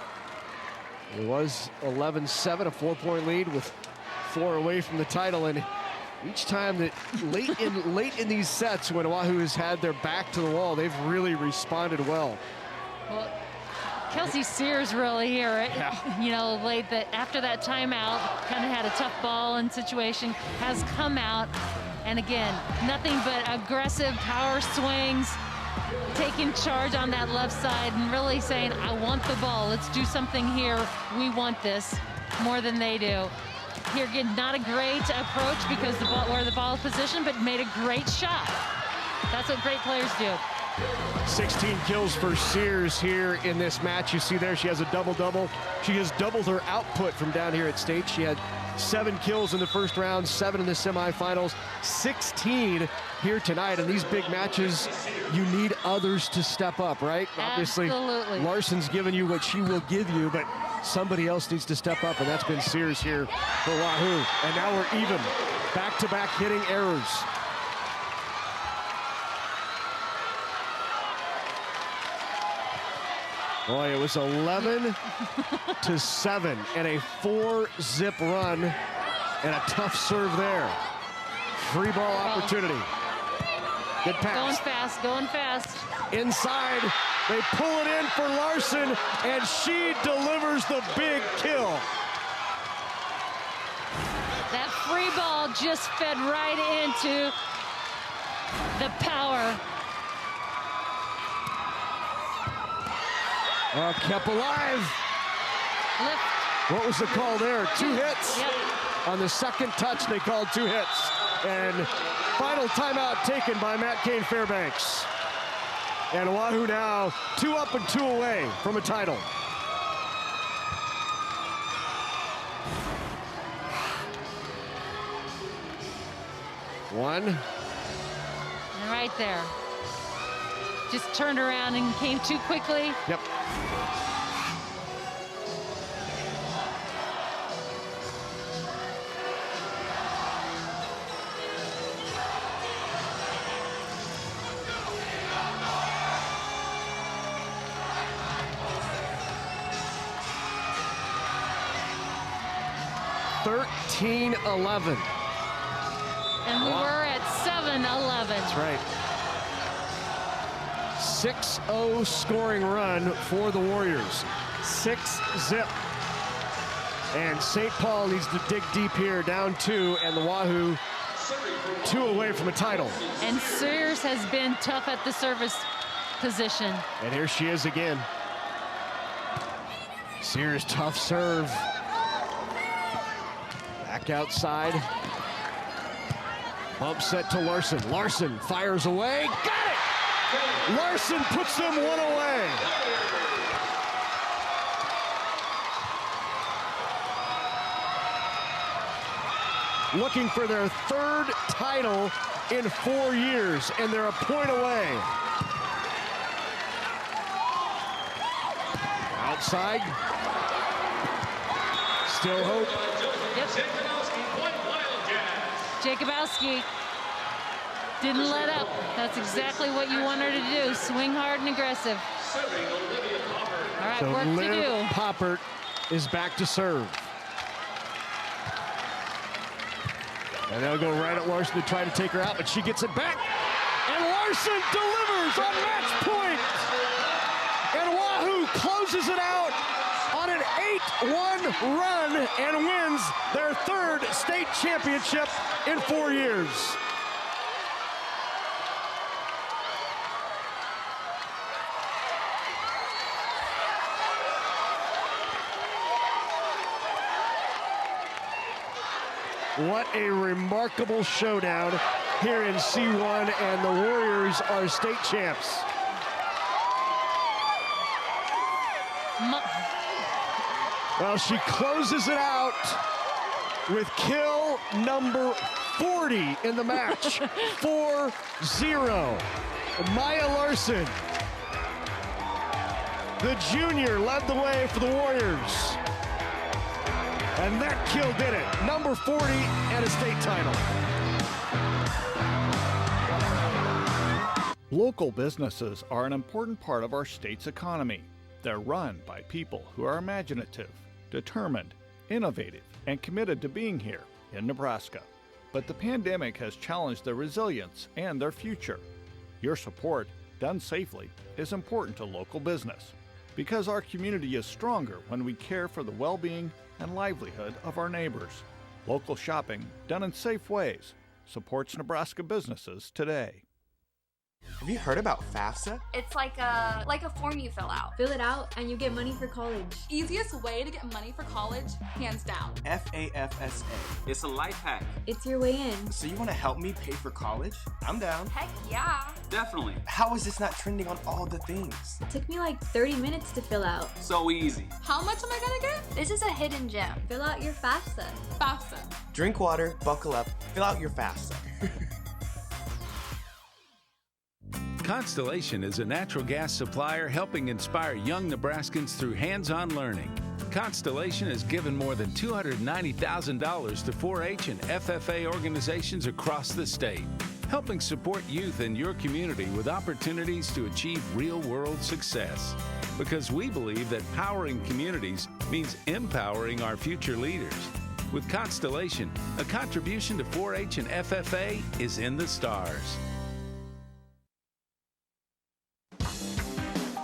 It was 11-7, a 4-point lead with 4 away from the title. And each time that late in these sets when Wahoo has had their back to the wall, they've really responded well. Well, Kelsey Sears really here, you know, late that after that timeout, kind of had a tough ball and situation, has come out, and again, nothing but aggressive power swings, taking charge on that left side and really saying, I want the ball, let's do something here, we want this, more than they do. Here again, not a great approach because the ball, where the ball is positioned, but made a great shot. That's what great players do. 16 kills for Sears here in this match. You see there, she has a double-double. She has doubled her output from down here at state. She had 7 kills in the first round, 7 in the semifinals, 16 here tonight. In these big matches, you need others to step up, right? Absolutely. Obviously, Larson's given you what she will give you, but somebody else needs to step up, and that's been Sears here for Wahoo. And now we're even. Back-to-back hitting errors. Boy, it was 11-7 and a 4-zip run and a tough serve there. Free ball opportunity. Good pass. Going fast, going fast. Inside, they pull it in for Larson, and she delivers the big kill. That free ball just fed right into the power. Kept alive. Lift. What was the call there? 2 hits. Yep. On the second touch, they called 2 hits. And final timeout taken by Matt Kane Fairbanks. And Wahoo now 2 up and 2 away from a title. One. And right there. Just turned around and came too quickly. Yep. (13-11). And we were at 7-11. That's right. 6-0 scoring run for the Warriors. 6-zip. And St. Paul needs to dig deep here, down 2, and the Wahoo 2 away from a title. And Sears has been tough at the service position. And here she is again. Sears, tough serve. Back outside. Bump set to Larson. Larson fires away. Got it! Larson puts them 1 away. Looking for their 3rd title in 4 years, and they're a point away. Outside. Still hope. Yep. Jacobowski didn't let up. That's exactly what you want her to do. Swing hard and aggressive. All right, so work Liv to do. Poppert is back to serve. And they'll go right at Larson to try to take her out, but she gets it back. And Larson delivers on match point. And Wahoo closes it out on an 8-1 run and wins their 3rd state championship in 4 years. What a remarkable showdown here in C1, and the Warriors are state champs. Well, she closes it out with kill number 40 in the match. 4-0. Maya Larson, the junior, led the way for the Warriors. And that Pinnacle did it. Number 40 and a state title. Local businesses are an important part of our state's economy. They're run by people who are imaginative, determined, innovative, and committed to being here in Nebraska. But the pandemic has challenged their resilience and their future. Your support, done safely, is important to local business because our community is stronger when we care for the well-being and livelihood of our neighbors. Local shopping, done in safe ways, supports Nebraska businesses today. Have you heard about FAFSA? It's like a form you fill out. Fill it out and you get money for college. Easiest way to get money for college, hands down. FAFSA. It's a life hack. It's your way in. So you want to help me pay for college? I'm down. Heck yeah. Definitely. How is this not trending on all the things? It took me like 30 minutes to fill out. So easy. How much am I gonna get? This is a hidden gem. Fill out your FAFSA. FAFSA. Drink water, buckle up, fill out your FAFSA. Constellation is a natural gas supplier helping inspire young Nebraskans through hands-on learning. Constellation has given more than $290,000 to 4-H and FFA organizations across the state, helping support youth in your community with opportunities to achieve real-world success. Because we believe that powering communities means empowering our future leaders. With Constellation, a contribution to 4-H and FFA is in the stars.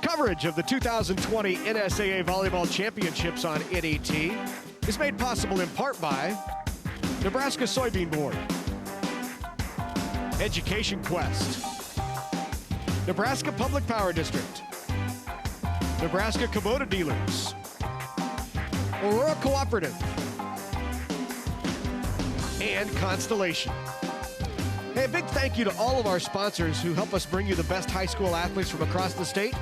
Coverage of the 2020 NSAA Volleyball Championships on NET is made possible in part by Nebraska Soybean Board, Education Quest, Nebraska Public Power District, Nebraska Kubota Dealers, Aurora Cooperative, and Constellation. Hey, a big thank you to all of our sponsors who help us bring you the best high school athletes from across the state.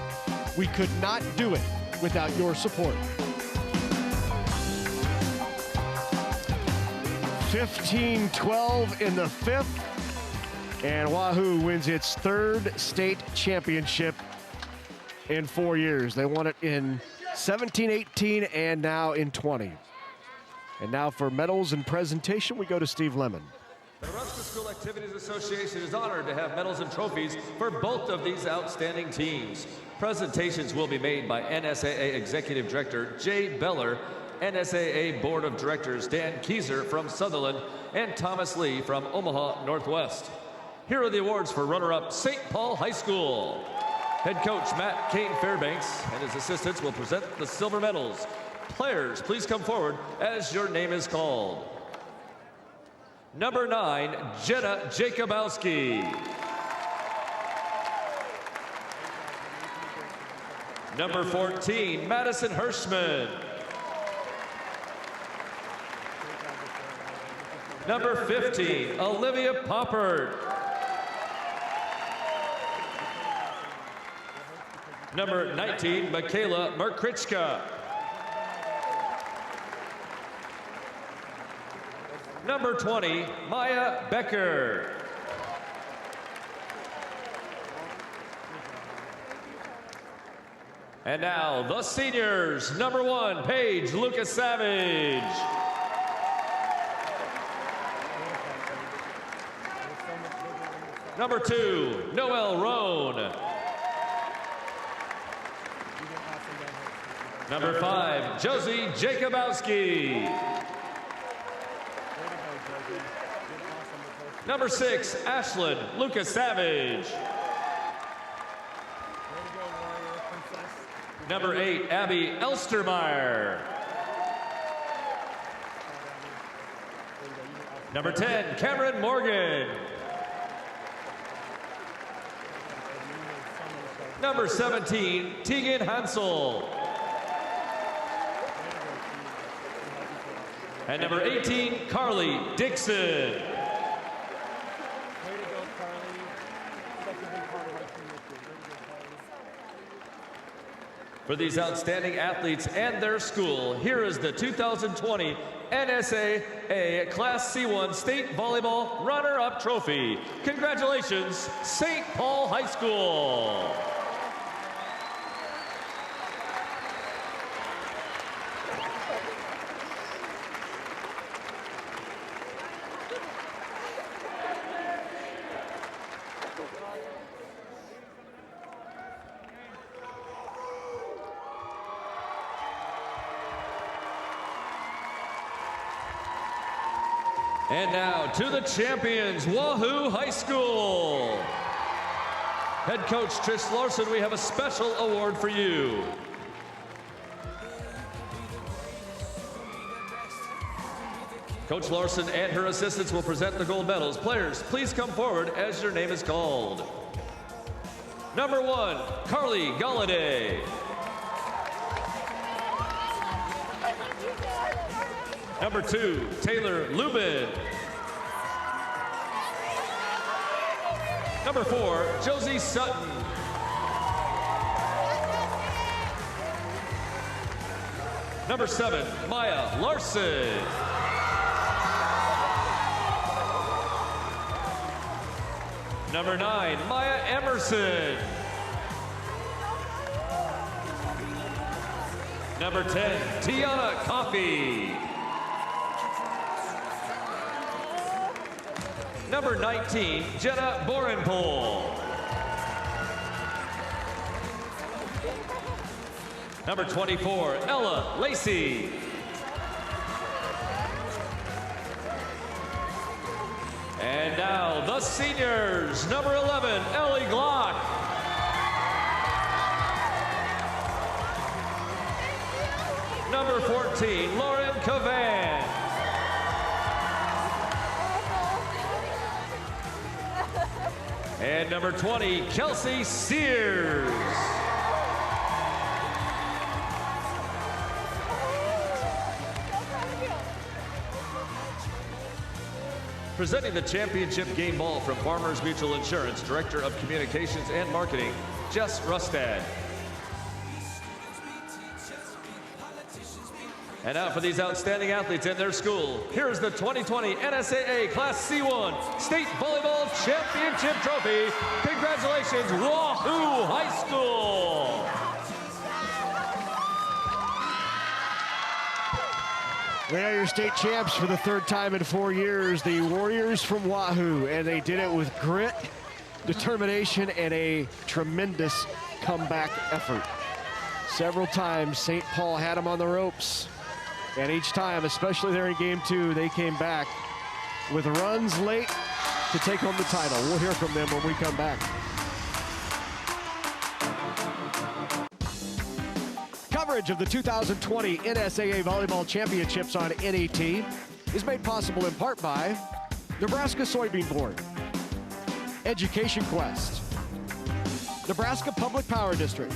We could not do it without your support. 15-12 in the fifth, and Wahoo wins its third state championship in 4 years. They won it in 17, 18, and now in 20. And now for medals and presentation, we go to Steve Lemon. The Nebraska School Activities Association is honored to have medals and trophies for both of these outstanding teams. Presentations will be made by NSAA Executive Director Jay Beller, NSAA Board of Directors Dan Kieser from Sutherland, and Thomas Lee from Omaha Northwest. Here are the awards for runner-up St. Paul High School. Head coach Matt Kane Fairbanks and his assistants will present the silver medals. Players, please come forward as your name is called. Number 9, Jenna Jacobowski. Number 14, Madison Hirschman. Number 15, Olivia Poppert. Number 19, Michaela Markrichka. Number 20, Maya Becker. And now, the seniors. Number 1, Paige Lucas Savage. Number 2, Noelle Roan. Number 5, Josie Jacobowski. Number 6, Ashlyn Lucas Savage. Number 8, Abby Elstermeyer. Number 10, Cameron Morgan. Number 17, Tegan Hansel. And number 18, Carly Dixon. For these outstanding athletes and their school, here is the 2020 NSAA Class C1 State Volleyball Runner-Up Trophy. Congratulations, St. Paul High School. And now to the champions, Wahoo High School. Head coach Trish Larson, we have a special award for you. Coach Larson and her assistants will present the gold medals. Players, please come forward as your name is called. Number 1, Carly Galladay. Number 2, Taylor Lubin. Number 4, Josie Sutton. Number 7, Maya Larson. Number 9, Maya Emerson. Number 10, Tiana Coffey. Number 19, Jenna Borenpol. Number 24, Ella Lacey. And now the seniors. Number 11, Ellie Glock. Number 14, Lauren Cavan. And number 20, Kelsey Sears. Presenting the championship game ball from Farmers Mutual Insurance, Director of Communications and Marketing, Jess Rustad. And now for these outstanding athletes in their school, here's the 2020 NSAA Class C1 State Volleyball Championship Trophy. Congratulations, Wahoo High School. They are your state champs for the 3rd time in 4 years, the Warriors from Wahoo, and they did it with grit, determination, and a tremendous comeback effort. Several times, St. Paul had them on the ropes, and each time, especially there in Game 2, they came back with runs late to take home the title. We'll hear from them when we come back. Coverage of the 2020 NSAA Volleyball Championships on NET is made possible in part by Nebraska Soybean Board, Education Quest, Nebraska Public Power District,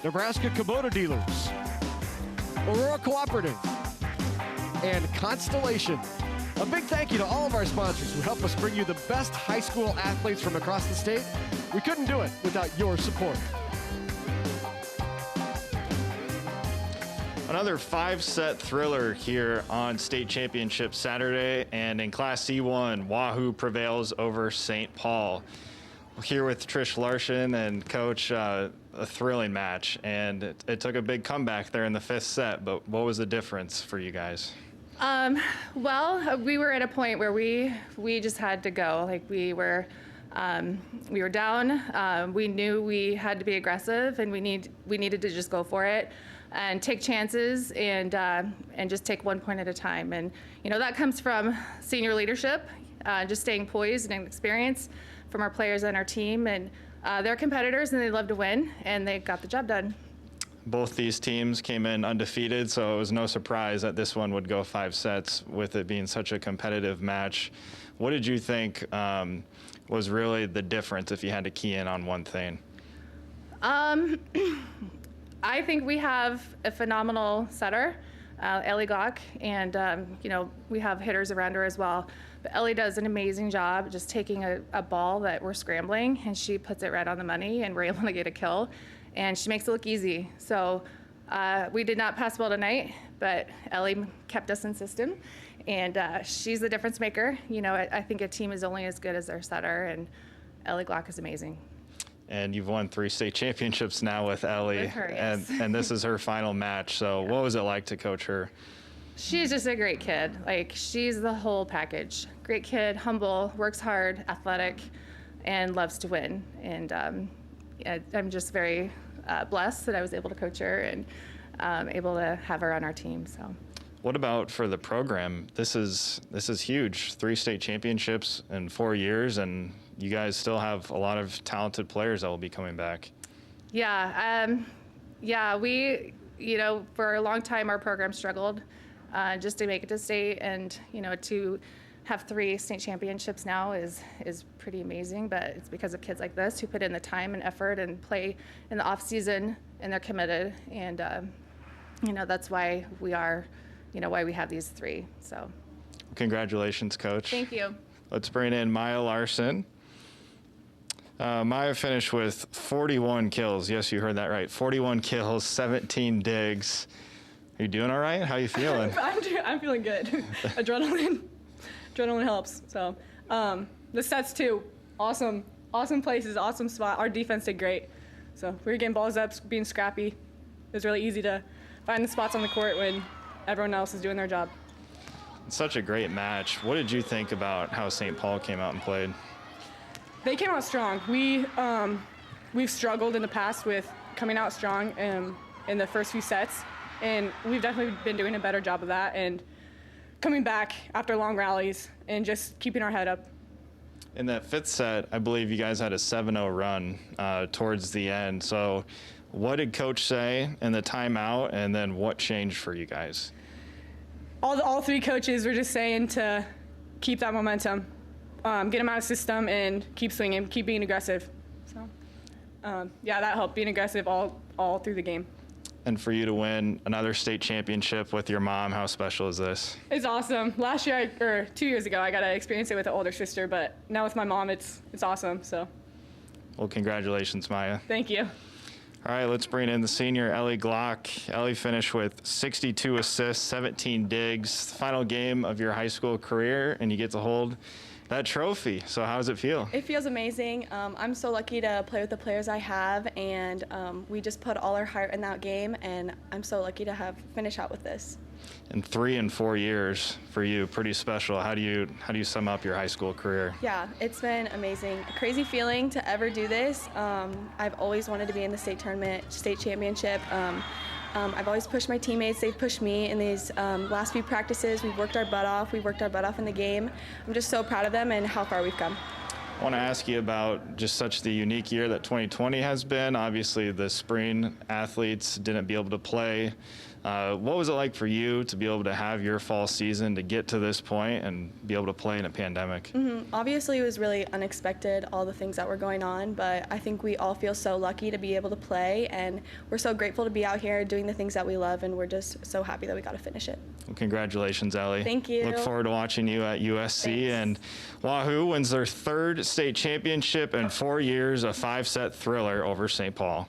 Nebraska Kubota Dealers, Aurora Cooperative, and Constellation. A big thank you to all of our sponsors who help us bring you the best high school athletes from across the state. We couldn't do it without your support. Another 5-set thriller here on state championship Saturday, and in Class C1, Wahoo prevails over St. Paul. We're here with Trish Larson and Coach, a thrilling match, and it took a big comeback there in the 5th set, but what was the difference for you guys? Well, we were at a point where we just had to go. Like we were down. We knew we had to be aggressive, and we needed to just go for it and take chances and just take 1 point at a time. And that comes from senior leadership, just staying poised and experienced from our players and our team. And they're competitors and they love to win, and they got the job done. Both these teams came in undefeated, so it was no surprise that this one would go 5 sets with it being such a competitive match. What did you think was really the difference if you had to key in on one thing? I think we have a phenomenal setter, Ellie Glock, and we have hitters around her as well. But Ellie does an amazing job just taking a ball that we're scrambling, and she puts it right on the money, and we're able to get a kill, and she makes it look easy. So we did not pass well tonight, but Ellie kept us in system, and she's the difference maker. I think a team is only as good as their setter, and Ellie Glock is amazing. And you've won 3 state championships now with Ellie, with her, yes. and this is her final match. So what was it like to coach her? She's just a great kid. Like, she's the whole package. Great kid, humble, works hard, athletic, and loves to win. And I'm just very blessed that I was able to coach her and able to have her on our team. So. What about for the program? This is huge. 3 state championships in 4 years, and you guys still have a lot of talented players that will be coming back. Yeah, we, for a long time our program struggled just to make it to state, and to have 3 state championships now is pretty amazing. But it's because of kids like this who put in the time and effort and play in the off season, and they're committed, and that's why we are, why we have these 3. So congratulations, Coach. Thank you. Let's bring in Maya Larson. Maya finished with 41 kills. Yes, you heard that right. 41 kills, 17 digs. Are you doing all right? How you feeling? I'm feeling good. Adrenaline helps. So the sets too, awesome places, awesome spot. Our defense did great. So we were getting balls up, being scrappy. It was really easy to find the spots on the court when everyone else is doing their job. It's such a great match. What did you think about how St. Paul came out and played? They came out strong. We've struggled in the past with coming out strong in the first few sets, and we've definitely been doing a better job of that and coming back after long rallies and just keeping our head up. In that 5th set, I believe you guys had a 7-0 run towards the end. So what did Coach say in the timeout, and then what changed for you guys? All 3 coaches were just saying to keep that momentum. Get them out of system and keep swinging, keep being aggressive. So, that helped, being aggressive all through the game. And for you to win another state championship with your mom, how special is this? It's awesome. Last year, or 2 years ago, I got to experience it with an older sister, but now with my mom, it's awesome. So. Well, congratulations, Maya. Thank you. All right, let's bring in the senior, Ellie Glock. Ellie finished with 62 assists, 17 digs, final game of your high school career, and you get to hold that trophy. So how does it feel? It feels amazing. I'm so lucky to play with the players I have, and we just put all our heart in that game, and I'm so lucky to finish out with this. And 3 and 4 years for you, pretty special. How do you sum up your high school career? Yeah, it's been amazing. A crazy feeling to ever do this. I've always wanted to be in the state tournament, state championship. I've always pushed my teammates. They've pushed me in these last few practices. We've worked our butt off. We've worked our butt off in the game. I'm just so proud of them and how far we've come. I want to ask you about just such the unique year that 2020 has been. Obviously, the spring athletes didn't be able to play. What was it like for you to be able to have your fall season, to get to this point and be able to play in a pandemic? Obviously, it was really unexpected, all the things that were going on, but I think we all feel so lucky to be able to play, and we're so grateful to be out here doing the things that we love, and we're just so happy that we got to finish it. Well, congratulations, Ellie. Thank you. Look forward to watching you at USC. Thanks. And Wahoo wins their 3rd state championship in 4 years, a 5-set thriller over St. Paul.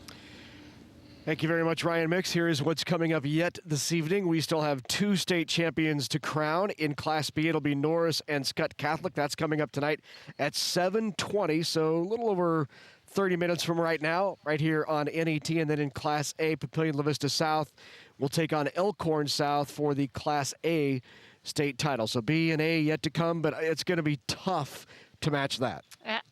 Thank you very much, Ryan Mix. Here is what's coming up yet this evening. We still have 2 state champions to crown. In Class B, it'll be Norris and Scott Catholic. That's coming up tonight at 7:20, so a little over 30 minutes from right now, right here on NET. And then in Class A, Papillion La Vista South will take on Elkhorn South for the Class A state title. So B and A yet to come, but it's going to be tough to match that.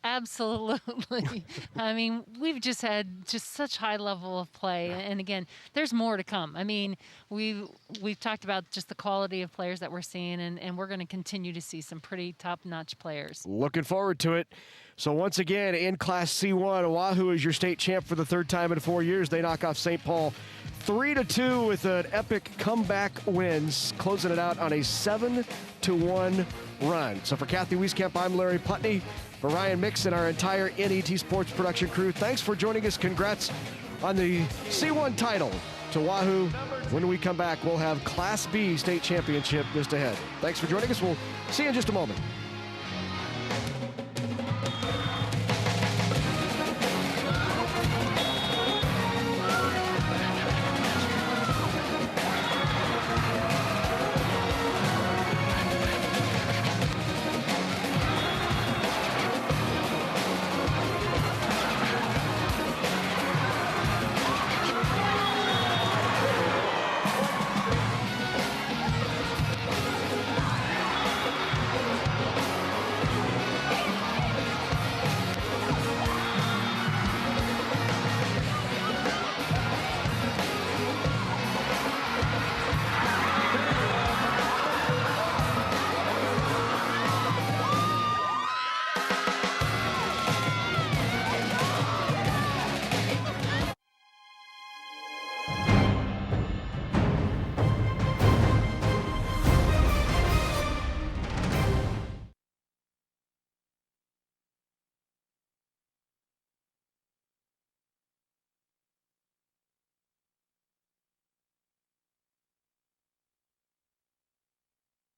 Absolutely. I mean, we've just had such high level of play, and again, there's more to come. I mean, we've talked about just the quality of players that we're seeing, and we're going to continue to see some pretty top-notch players. Looking forward to it. So once again, in Class C1, Wahoo is your state champ for the 3rd time in 4 years. They knock off St. Paul 3-2 with an epic comeback wins, closing it out on a 7-1 run. So for Kathy Wieskamp, I'm Larry Putney. For Ryan Mix and our entire NET Sports production crew, thanks for joining us. Congrats on the C1 title to Wahoo. When we come back, we'll have Class B state championship just ahead. Thanks for joining us. We'll see you in just a moment.